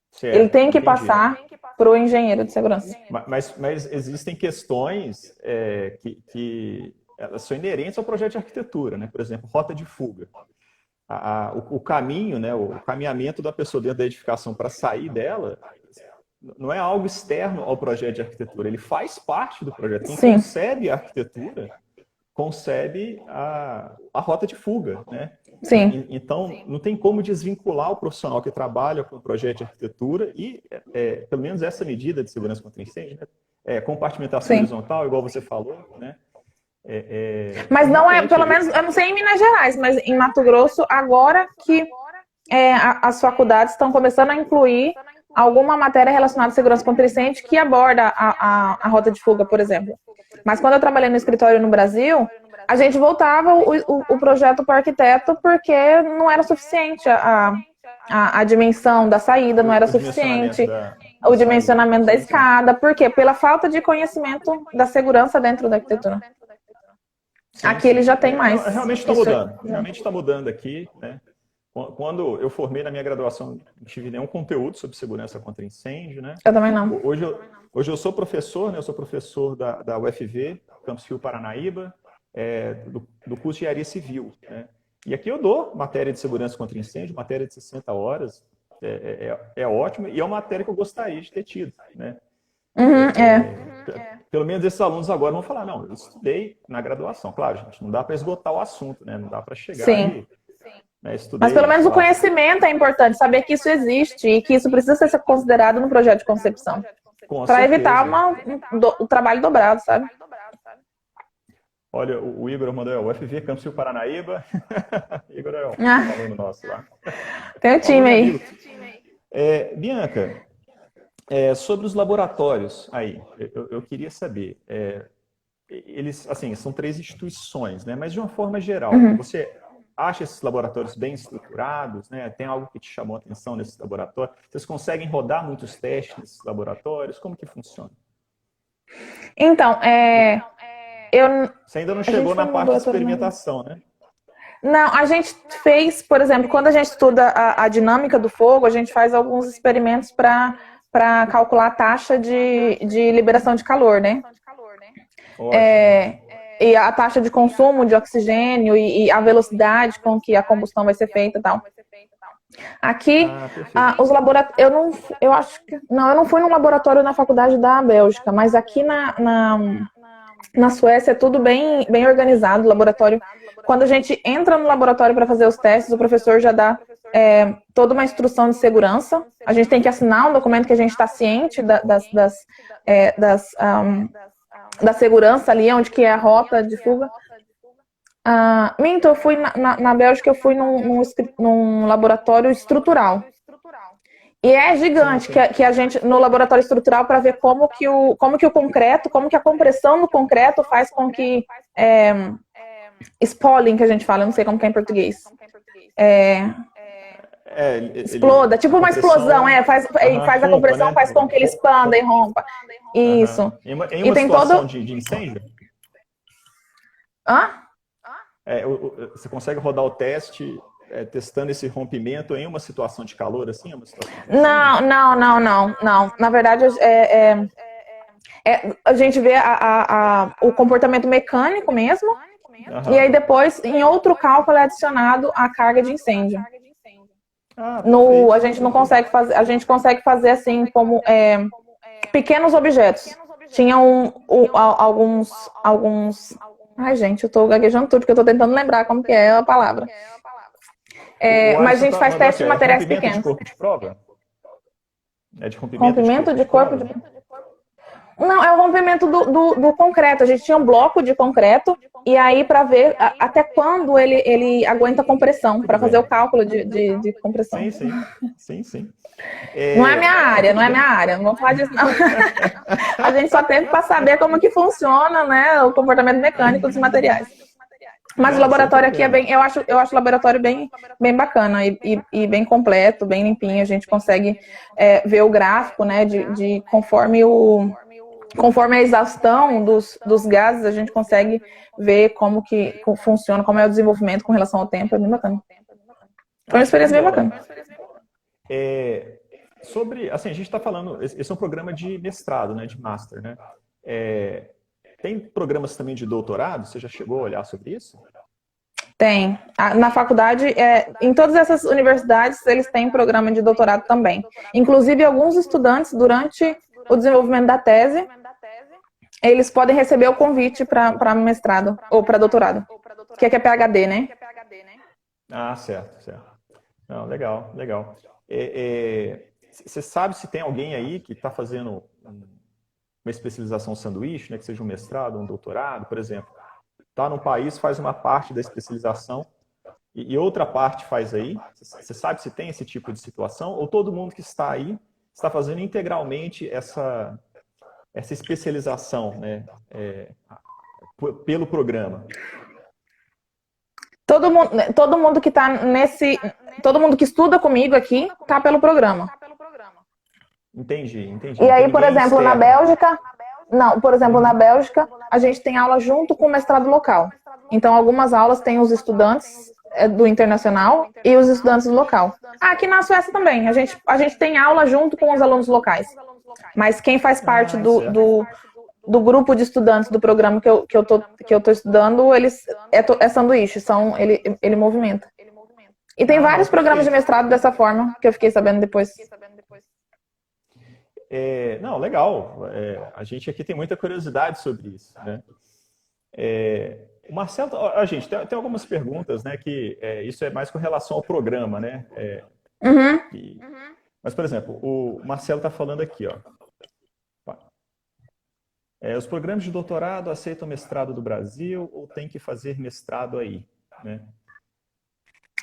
Certo, ele tem que passar para o engenheiro de segurança. Mas existem questões que elas são inerentes ao projeto de arquitetura, né? Por exemplo, rota de fuga. O caminho, né, o caminhamento da pessoa dentro da edificação para sair dela não é algo externo ao projeto de arquitetura, ele faz parte do projeto. Quem concebe a arquitetura concebe a rota de fuga, né? Sim. Então, não tem como desvincular o profissional que trabalha com o projeto de arquitetura e, pelo menos essa medida de segurança contra incêndio, né? Compartimentação horizontal, igual você falou, né? Mas não pelo menos, eu não sei em Minas Gerais, mas em Mato Grosso, agora que as faculdades estão começando a incluir alguma matéria relacionada à segurança contra incêndio que aborda a rota de fuga, por exemplo. Mas quando eu trabalhei no escritório no Brasil, a gente voltava o projeto para o arquiteto porque não era suficiente a dimensão da saída, não era suficiente o dimensionamento da escada. Por quê? Pela falta de conhecimento da segurança dentro da arquitetura. Aqui ele já tem mais. Realmente está mudando. Realmente está mudando aqui, né? Quando eu formei na minha graduação, não tive nenhum conteúdo sobre segurança contra incêndio, né? Eu também não. Hoje eu sou professor, né? Eu sou professor da UFV, Campus Rio Paranaíba, do curso de engenharia civil, né? E aqui eu dou matéria de segurança contra incêndio, matéria de 60 horas, é ótimo, e é uma matéria que eu gostaria de ter tido, né? Pelo menos esses alunos agora vão falar, não, eu estudei na graduação. Claro, gente, não dá para esgotar o assunto, né? Não dá para chegar e... Né, mas pelo menos o conhecimento é importante, saber que isso existe e que isso precisa ser considerado no projeto de concepção. Para evitar o trabalho dobrado, sabe? Olha, o Igor mandou, o UFV Campus Rio Paranaíba. Igor é um aluno nosso lá. Tem um time aí. Bianca, sobre os laboratórios aí, eu queria saber, eles, assim, são 3 instituições, né? Mas de uma forma geral, Uhum. você acha esses laboratórios bem estruturados, né? Tem algo que te chamou a atenção nesses laboratórios? Vocês conseguem rodar muitos testes nesses laboratórios? Como que funciona? Então, eu, Você ainda não a gente chegou foi na no parte de laboratório, não. experimentação, né? Não, a gente fez, por exemplo, quando a gente estuda a dinâmica do fogo, a gente faz alguns experimentos para calcular a taxa de liberação de calor, né? Ótimo, ótimo. E a taxa de consumo de oxigênio e a velocidade com que a combustão vai ser feita e tal. Aqui, Ah, perfeito. os laboratórios, eu acho que, não, eu não fui no laboratório na faculdade da Bélgica, mas aqui na Suécia é tudo bem organizado, o laboratório. Quando a gente entra no laboratório para fazer os testes, o professor já dá toda uma instrução de segurança. A gente tem que assinar um documento que a gente está ciente da segurança ali, onde que é a rota de fuga. Minto, eu fui na Bélgica, eu fui num laboratório estrutural. E é Sim, gigante sim. que a gente, no laboratório estrutural, para ver como que o concreto, como que a compressão do concreto faz com que spalling, que a gente fala, eu não sei como que é em português. Exploda, A tipo uma explosão, compressão, faz a rompa, compressão, né? faz com que ele expanda e rompa. Isso. Em E uma tem situação todo. de incêndio, Hã? você consegue rodar o teste testando esse rompimento em uma situação de calor, assim, uma situação de incêndio? Não. Na verdade, a gente vê o comportamento mecânico mesmo, e aí Aham. depois, em outro cálculo, é adicionado a carga de incêndio. Ah, No, a perfeito, gente não perfeito. consegue fazer, a gente consegue fazer assim como pequenos objetos. Tinham alguns. Ai, gente, eu tô gaguejando tudo porque eu tô tentando lembrar como que é a palavra. O Mas a Alisson gente faz mandou teste aqui, de é materiais rompimento de pequenos. corpo de prova? É de rompimento de Rompimento corpo de de corpo prova? de. Não, é o rompimento do concreto. A gente tinha um bloco de concreto, e aí para ver até quando ele aguenta compressão, Tudo para fazer o bem. cálculo de compressão. Sim, sim. Sim, sim. Não é minha Não, área, tudo não é minha bem. área. Não vou falar disso, não. A gente só teve para saber como que funciona, né, o comportamento mecânico dos materiais. Mas o Não, sem laboratório aqui é problema. bem, eu acho o laboratório bem bacana e bem completo, bem limpinho. A gente consegue ver o gráfico, né, de conforme a exaustão dos gases, a gente consegue ver como que funciona, como é o desenvolvimento com relação ao tempo. É bem bacana. Foi uma Ah, show de experiência bem bola. bacana. Assim, a gente está falando, esse é um programa de mestrado, né, de master, né? É, tem programas também de doutorado? Você já chegou a olhar sobre isso? Tem. Na faculdade, em todas essas universidades, eles têm programa de doutorado também. Inclusive, alguns estudantes, durante o desenvolvimento da tese, eles podem receber o convite para mestrado ou para doutorado, que é PhD, né? Ah, certo, certo. Não, legal, legal. Você sabe se tem alguém aí que está fazendo uma especialização sanduíche, né, que seja um mestrado, um doutorado, por exemplo? Está no país, faz uma parte da especialização e outra parte faz aí? Você sabe se tem esse tipo de situação? Ou todo mundo que está aí está fazendo integralmente essa especialização, né, pelo programa? Todo mundo que está todo mundo que estuda comigo aqui está pelo programa. Entendi, entendi. E Não tem aí, por ninguém exemplo, na externo. Bélgica, não, por exemplo, na Uhum. Bélgica, a gente tem aula junto com o mestrado local. Então, algumas aulas têm os estudantes do internacional e os estudantes do local. Aqui na Suécia também, a gente tem aula junto com os alunos locais. Mas quem faz parte Ah, certo. do grupo de estudantes do programa que eu tô estudando, eles é sanduíche, ele movimenta. E tem Ah, não, vários programas de perfeito. mestrado dessa forma, que eu fiquei sabendo depois. Não, legal. A gente aqui tem muita curiosidade sobre isso, né? O Marcelo, gente, tem algumas perguntas, né? Que isso é mais com relação ao programa, né? Uhum. Que- mas, por exemplo, o Marcelo está falando aqui, ó. Os programas de doutorado aceitam mestrado do Brasil ou tem que fazer mestrado aí, né?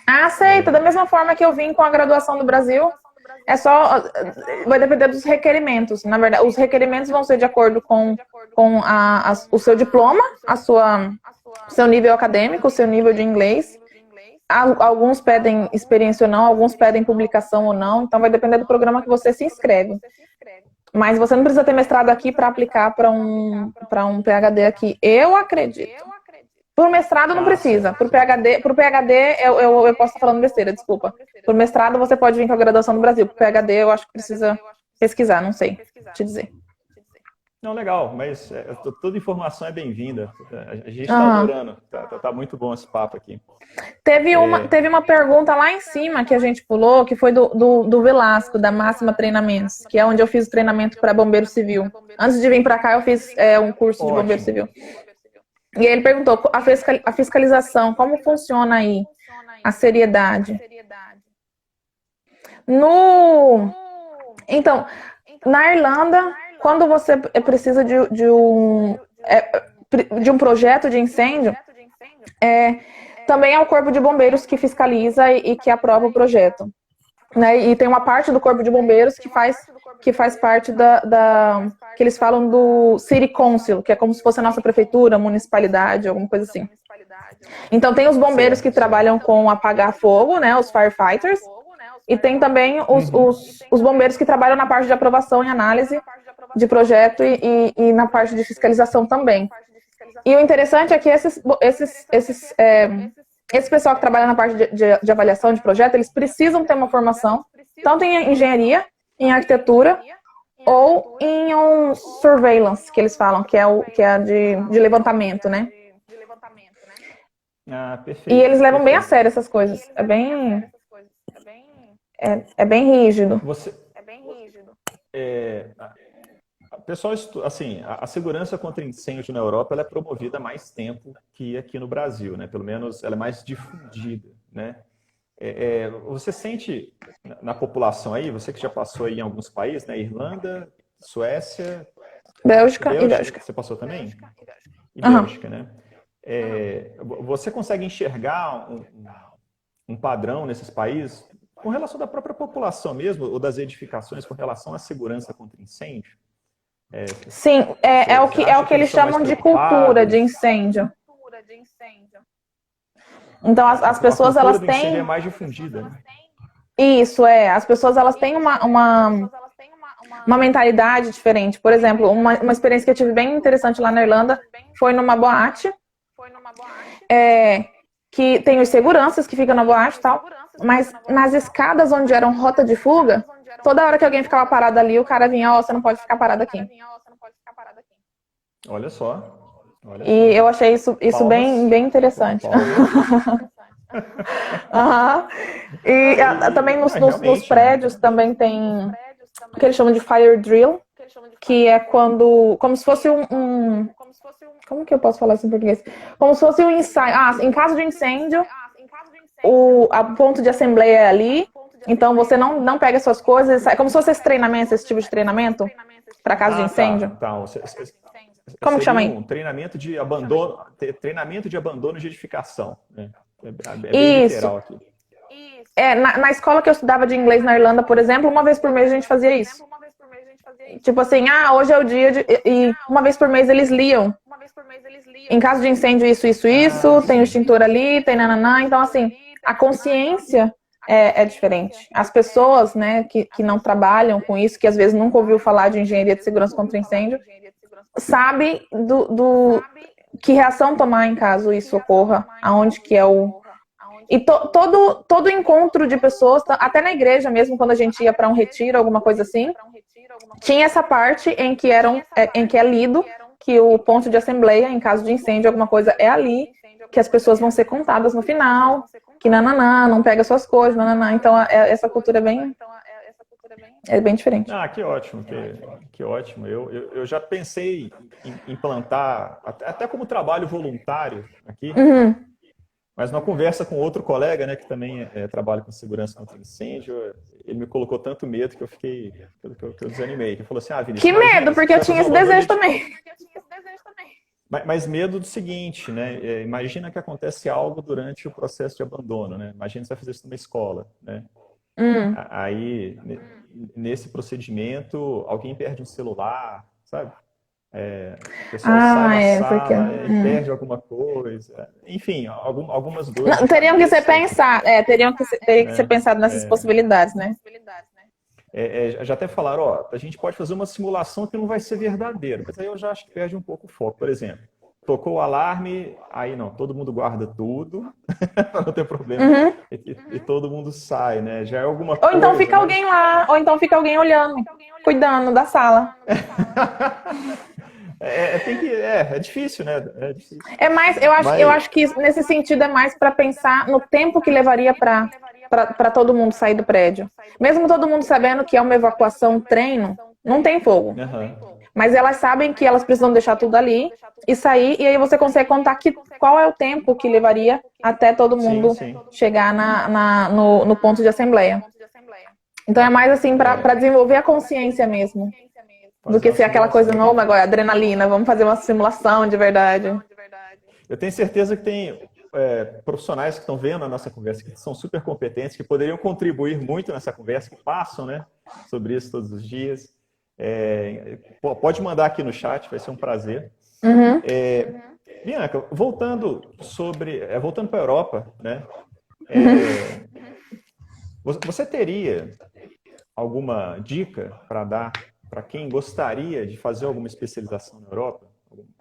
Aceita, da mesma forma que eu vim com a graduação do Brasil. Vai depender dos requerimentos. Na verdade, os requerimentos vão ser de acordo com o seu diploma, seu nível acadêmico, o seu nível de inglês. Alguns pedem experiência ou não, alguns pedem publicação ou não. Então, vai depender do programa que você se inscreve. Mas você não precisa ter mestrado aqui para aplicar para um PhD aqui. Eu acredito. Por mestrado não precisa. Por PhD eu posso estar falando besteira, desculpa. Por mestrado você pode vir com a graduação do Brasil. Por PhD eu acho que precisa pesquisar, não sei te dizer. Não, legal, mas toda informação é bem-vinda. A gente está adorando. Tá muito bom esse papo aqui. Teve uma pergunta lá em cima que a gente pulou, que foi do Velasco, da Máxima Treinamentos, que é onde eu fiz o treinamento para bombeiro civil. Antes de vir para cá, eu fiz um curso de bombeiro civil. E aí ele perguntou, a fiscalização, como funciona aí? A seriedade? Então, na Irlanda, quando você precisa de um projeto de incêndio, também é o Corpo de Bombeiros que fiscaliza e que aprova o projeto. Né? E tem uma parte do Corpo de Bombeiros que faz parte que eles falam do City Council, que é como se fosse a nossa prefeitura, municipalidade, alguma coisa assim. Então tem os bombeiros que trabalham com apagar fogo, né, os firefighters, e tem também os bombeiros que trabalham na parte de aprovação e análise de projeto e na parte de fiscalização também. E o interessante é que esse pessoal que trabalha na parte de avaliação de projeto, eles precisam ter uma formação, tanto em engenharia, em arquitetura, ou em um surveillance, que eles falam, que é de levantamento, né? Perfeito. E eles levam bem a sério essas coisas. É bem rígido. Pessoal, assim, a segurança contra incêndio na Europa ela é promovida há mais tempo que aqui no Brasil, né? Pelo menos ela é mais difundida, né? Você sente na população aí, você que já passou aí em alguns países, né? Irlanda, Suécia, Bélgica e Bélgica. Você passou também? E Bélgica, né? Você consegue enxergar um padrão nesses países com relação da própria população mesmo, ou das edificações com relação à segurança contra incêndio? Sim, é o que eles chamam de cultura de incêndio. Então as pessoas elas têm. A cultura do incêndio é mais difundida, né? Isso as pessoas elas têm uma mentalidade diferente. Por exemplo, uma experiência que eu tive bem interessante lá na Irlanda foi numa boate, que tem os seguranças que ficam na boate e tal, mas nas escadas onde eram rota de fuga, toda hora que alguém ficava parado ali, o cara vinha, você não pode ficar parado aqui. Olha só. E eu achei isso bem interessante. E também nos prédios também tem o que eles chamam de fire drill, que é como se fosse como que eu posso falar isso em português? Como se fosse um ensaio. Em caso de incêndio, a ponto de assembleia é ali, então você não pega suas coisas, é como se fosse esse tipo de treinamento para caso de incêndio. Como que chama aí? Treinamento de abandono de edificação. Né? Bem literal aqui. Na escola que eu estudava de inglês na Irlanda, por exemplo, uma vez por mês a gente fazia isso. Tipo assim, hoje é o dia e uma vez por mês eles liam. Em caso de incêndio, isso, tem o extintor ali, tem nananã. Então, assim, a consciência é diferente. As pessoas, né, que não trabalham com isso, que às vezes nunca ouviu falar de engenharia de segurança contra incêndio, sabe que reação tomar em caso isso ocorra, aonde que é o... E todo encontro de pessoas, até na igreja mesmo, quando a gente ia para um retiro, alguma coisa assim, tinha essa parte em que é lido que o ponto de assembleia, em caso de incêndio, alguma coisa, é ali, que as pessoas vão ser contadas no final, que nananã, não pega suas coisas, nananã. Então, essa cultura é bem diferente. Que ótimo, que ótimo. Eu já pensei em implantar, até como trabalho voluntário aqui, mas numa conversa com outro colega, né, que também trabalha com segurança contra incêndio, ele me colocou tanto medo que eu desanimei. Ele falou assim, Vinícius... Que medo, porque eu tinha esse desejo também. Mas medo do seguinte, né? Imagina que acontece algo durante o processo de abandono, né? Imagina que você vai fazer isso numa escola, né? Hum. Aí, nesse procedimento, alguém perde um celular, sabe? O pessoal sai Ah, da é, porque. sala e perde alguma coisa. Enfim, algumas dores Não, de teriam que ser cabeça, pensar, teria que ser né? pensado nessas possibilidades, né? Já até falaram, ó, a gente pode fazer uma simulação que não vai ser verdadeira, mas aí eu já acho que perde um pouco o foco. Por exemplo, tocou o alarme, aí não, todo mundo guarda tudo, para não ter problema, Uhum. e todo mundo sai, né? Já é alguma Ou então coisa, fica mas alguém lá, ou então fica alguém olhando, cuidando da sala. é difícil, né? É difícil. É mais, eu Mas, acho que nesse sentido é mais para pensar no tempo que levaria para todo mundo sair do prédio. Mesmo todo mundo sabendo que é uma evacuação, um treino, não tem fogo. aham, Mas elas sabem que elas precisam deixar tudo ali e sair, e aí você consegue contar qual é o tempo que levaria até todo sim, mundo sim. chegar no ponto de assembleia. Então é mais assim para desenvolver a consciência mesmo, do Fazer que uma ser aquela simulação. coisa nova agora, adrenalina, vamos fazer uma simulação de verdade. Eu tenho certeza que tem profissionais que estão vendo a nossa conversa, que são super competentes, que poderiam contribuir muito nessa conversa, que passam, né, sobre isso todos os dias. Pode mandar aqui no chat, vai ser um prazer. Uhum. Bianca, voltando para a Europa, né? Você teria alguma dica para dar para quem gostaria de fazer alguma especialização na Europa?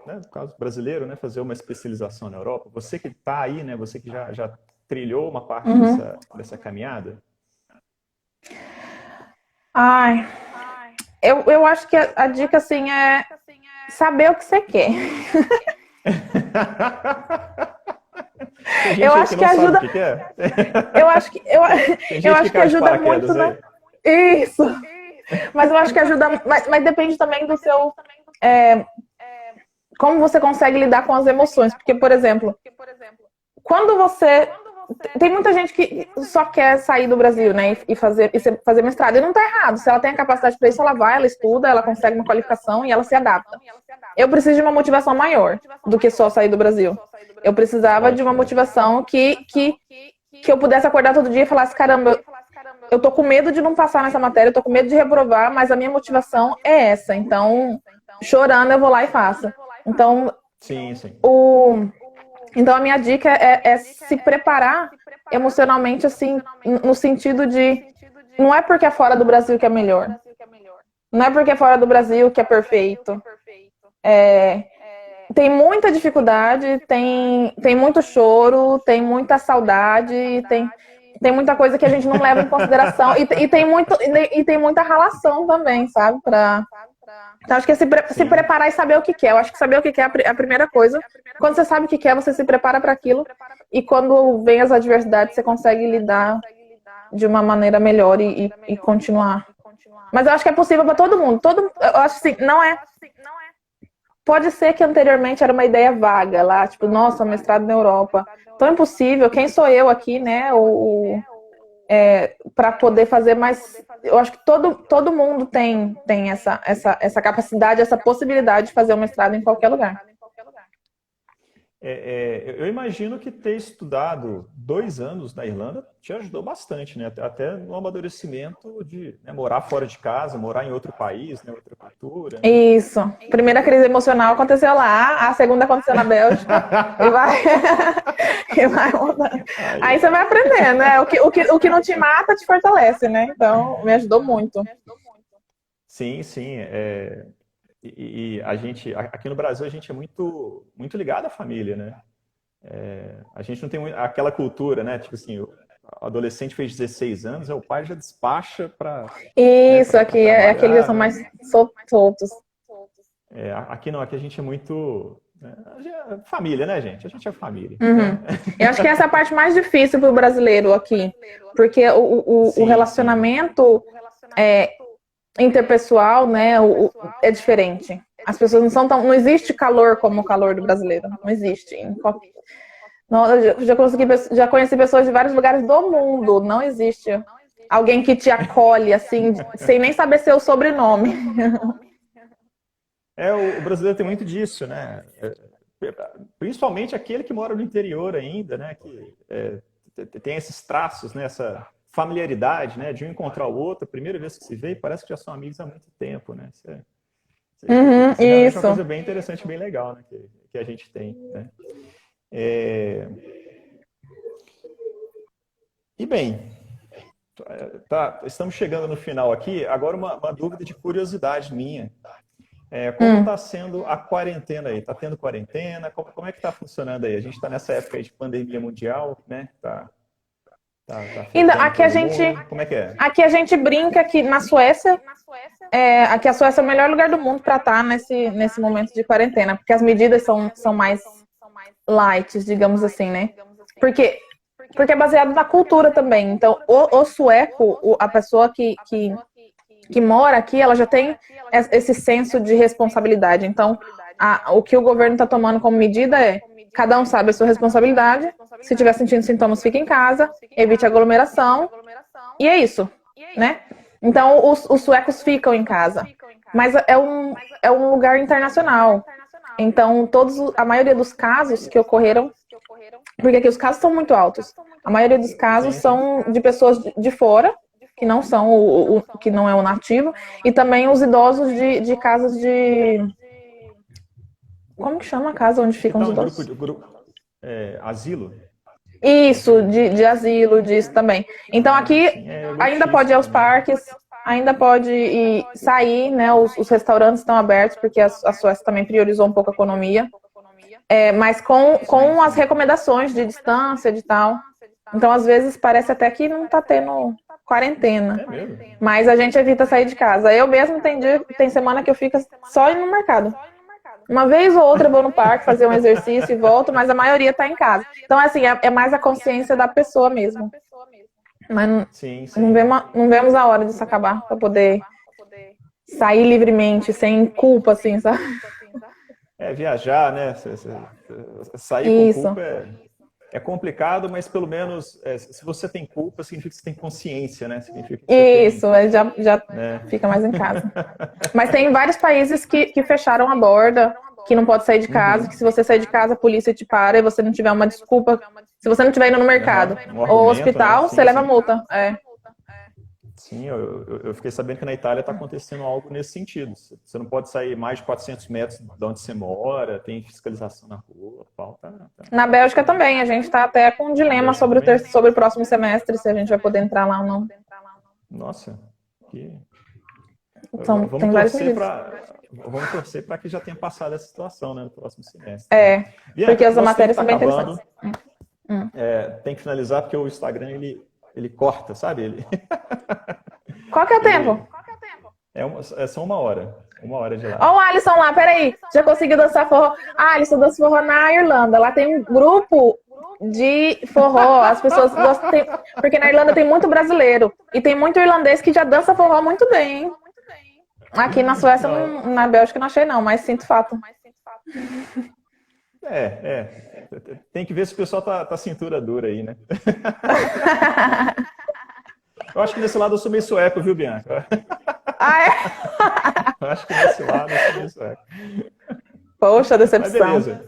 Né, no caso brasileiro, né, fazer uma especialização na Europa. Você que está aí, né, você que já trilhou uma parte Uhum. dessa caminhada? Ai, eu acho que a dica assim é saber o que você quer. Tem Eu gente aí que acho que não sabe o ajuda, que quer. eu acho que Tem eu gente que acho que cai de ajuda muito, paraquedas né? aí. Isso. Mas eu acho que ajuda, mas depende também do seu como você consegue lidar com as emoções, porque por exemplo, quando você tem muita gente que só quer sair do Brasil, né, e fazer mestrado, e não está errado. Se ela tem a capacidade para isso, ela vai, ela estuda, ela consegue uma qualificação e ela se adapta. Eu preciso de uma motivação maior do que só sair do Brasil. Eu precisava de uma Ótimo, ótimo. motivação que eu pudesse acordar todo dia e falasse, caramba, eu tô com medo de não passar nessa matéria, eu tô com medo de reprovar, mas a minha motivação é essa. Então, chorando, eu vou lá e faço. Então, Sim, sim. então a minha dica é se preparar emocionalmente, assim, no sentido de não é porque é fora do Brasil que é melhor. Não é porque é fora do Brasil que é perfeito. Tem muita dificuldade, tem muito choro, tem muita saudade, tem muita coisa que a gente não leva em consideração. E tem muita relação também, sabe? Então, acho que é se preparar e saber o que quer. Eu acho que saber o que quer é a primeira coisa. Quando você sabe o que quer, você se prepara para aquilo. E quando vem as adversidades, você consegue lidar de uma maneira melhor e continuar. Mas eu acho que é possível para todo mundo. Eu acho assim, não é. Pode ser que anteriormente era uma ideia vaga lá, tipo, nossa, mestrado na Europa. Tão impossível, quem sou eu aqui, né? Para poder fazer, mas eu acho que todo mundo tem essa capacidade, essa possibilidade de fazer um mestrado em qualquer lugar. Eu imagino que ter estudado 2 anos na Irlanda te ajudou bastante, né? Até no amadurecimento de, né, morar fora de casa, morar em outro país, né, outra cultura, né? Isso. Primeira crise emocional aconteceu lá, a segunda aconteceu na Bélgica e vai, e vai mudando. Aí você vai aprendendo, né? O que não te mata te fortalece, né? Então, me ajudou muito. Sim, sim. E a gente, aqui no Brasil, a gente é muito, muito ligado à família, né? A gente não tem aquela cultura, né? Tipo assim, o adolescente fez 16 anos, o pai já despacha para, né, Isso, para aqui é aqueles que trabalhar, são né? mais soltos. Aqui não, aqui a gente é muito, né, família, né, gente? A gente é família. Uhum. Então, Eu acho que essa é a parte mais difícil para o brasileiro aqui, porque o sim, sim. relacionamento interpessoal, né, é diferente. As pessoas não são tão, não existe calor como o calor do brasileiro, não existe. Não, eu já conheci pessoas de vários lugares do mundo, não existe alguém que te acolhe assim, sem nem saber seu sobrenome. O brasileiro tem muito disso, né? Principalmente aquele que mora no interior ainda, né? Que tem esses traços, né? Essa familiaridade, né? De um encontrar o outro, a primeira vez que se vê, parece que já são amigos há muito tempo, né? Isso realmente é uma coisa bem interessante, bem legal, né? Que a gente tem, né? E bem, estamos chegando no final aqui. Agora uma dúvida de curiosidade minha. Como está sendo a quarentena aí? Está tendo quarentena? Como é que está funcionando aí? A gente está nessa época aí de pandemia mundial, né? Ainda aqui a gente, como é que é? Aqui a gente brinca que na Suécia, aqui a Suécia é o melhor lugar do mundo para estar nesse momento de quarentena, porque as medidas são mais light, digamos assim, né? Porque é baseado na cultura também. Então, o sueco, a pessoa que mora aqui, ela já tem esse senso de responsabilidade. Então, o que o governo está tomando como medida é: cada um sabe a sua responsabilidade. Se estiver sentindo sintomas, fique em casa, evite aglomeração. E é isso, né? Então, os suecos ficam em casa. Mas é um lugar internacional. Então, a maioria dos casos que ocorreram, porque aqui os casos são muito altos, a maioria dos casos são de pessoas de fora, que não são que não é o nativo, e também os idosos de casas de... Como que chama a casa onde ficam os idosos? Asilo? Isso, de asilo, disso também. Então aqui ainda pode ir aos parques, ainda pode sair, né? Os restaurantes estão abertos, porque a Suécia também priorizou um pouco a economia. Mas com as recomendações de distância, de tal. Então, às vezes, parece até que não está tendo quarentena. É mesmo? Mas a gente evita sair de casa. Eu mesmo tem semana que eu fico só indo no mercado. Uma vez ou outra eu vou no parque fazer um exercício e volto, mas a maioria está em casa. Então, assim, é mais a consciência da pessoa mesmo. Mas não vemos a hora disso acabar para poder sair livremente, sem culpa, assim, sabe? Viajar, né? Sair com culpa é complicado, mas pelo menos se você tem culpa, significa que você tem consciência, né? Significa que já fica mais em casa. Mas tem vários países que fecharam a borda, que não pode sair de casa, que se você sair de casa, a polícia te para e você não tiver uma desculpa. Se você não estiver indo no mercado ou hospital, né? Você leva multa. Sim, eu fiquei sabendo que na Itália está acontecendo algo nesse sentido. Você não pode sair mais de 400 metros de onde você mora, tem fiscalização na rua. Na Bélgica também, a gente está até com um dilema sobre o próximo semestre, se a gente vai poder entrar lá ou não. Nossa, então, tem vários medidas. Vamos torcer para que já tenha passado essa situação, né, no próximo semestre. Porque as matérias são bem interessantes. Tem que finalizar porque o Instagram, ele corta, sabe? Qual que é o tempo? São 1 hora. 1 hora de lá. Ó o Alisson lá, peraí. Já conseguiu dançar forró? Alisson dança forró na Irlanda. Lá tem um grupo de forró. As pessoas gostam... Porque na Irlanda tem muito brasileiro. E tem muito irlandês que já dança forró muito bem. Aqui na Suécia, na Bélgica, não achei não, mas sinto fato. Tem que ver se o pessoal tá cintura dura aí, né? Eu acho que nesse lado eu sou meio sueco, viu, Bianca? Eu acho que nesse lado eu sou meio sueco. Poxa, decepção. Mas beleza.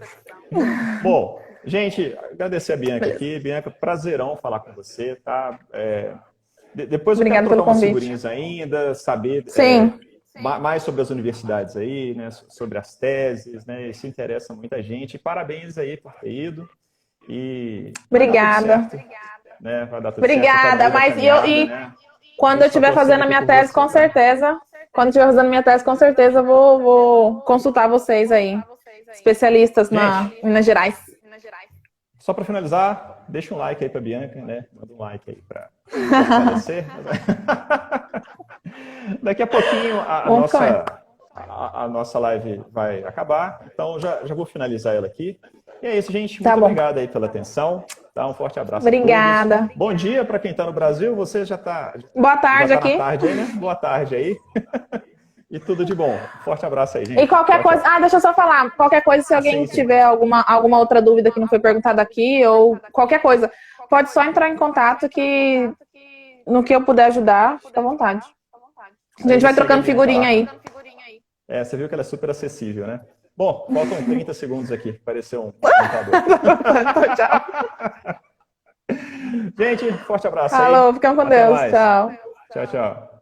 Bom, gente, agradecer a Bianca aqui. Bianca, prazerão falar com você, tá? Depois eu quero trocar umas figurinhas ainda, saber mais sobre as universidades aí, né? Sobre as teses, né? Isso interessa muita gente. E parabéns aí por ter ido. Obrigada. Né? Vai dar tudo Obrigada, certo, mas né? Quando eu estiver fazendo a minha tese, com certeza, vou consultar vocês aí, especialistas na Minas Gerais. Só para finalizar, deixa um like aí para Bianca, né? Manda um like aí para fortalecer. Daqui a pouquinho a nossa live vai acabar, então já vou finalizar ela aqui. E é isso, gente. Muito obrigado aí pela atenção. Um forte abraço. Obrigada. A todos. Bom dia para quem está no Brasil. Você já está. Boa tarde aqui. Na tarde aí, né? Boa tarde aí. E tudo de bom. Forte abraço aí, gente. E qualquer coisa. Deixa eu só falar. Qualquer coisa, se alguém tiver alguma outra dúvida que não foi perguntada aqui, ou qualquer coisa, pode só entrar em contato que no que eu puder ajudar, fica à vontade. A gente vai trocando figurinha aí. Você viu que ela é super acessível, né? Bom, faltam 30 segundos aqui. Pareceu um computador. Tchau. Gente, forte abraço aí. Falou, ficam com Até Deus. mais. Tchau. Tchau, tchau.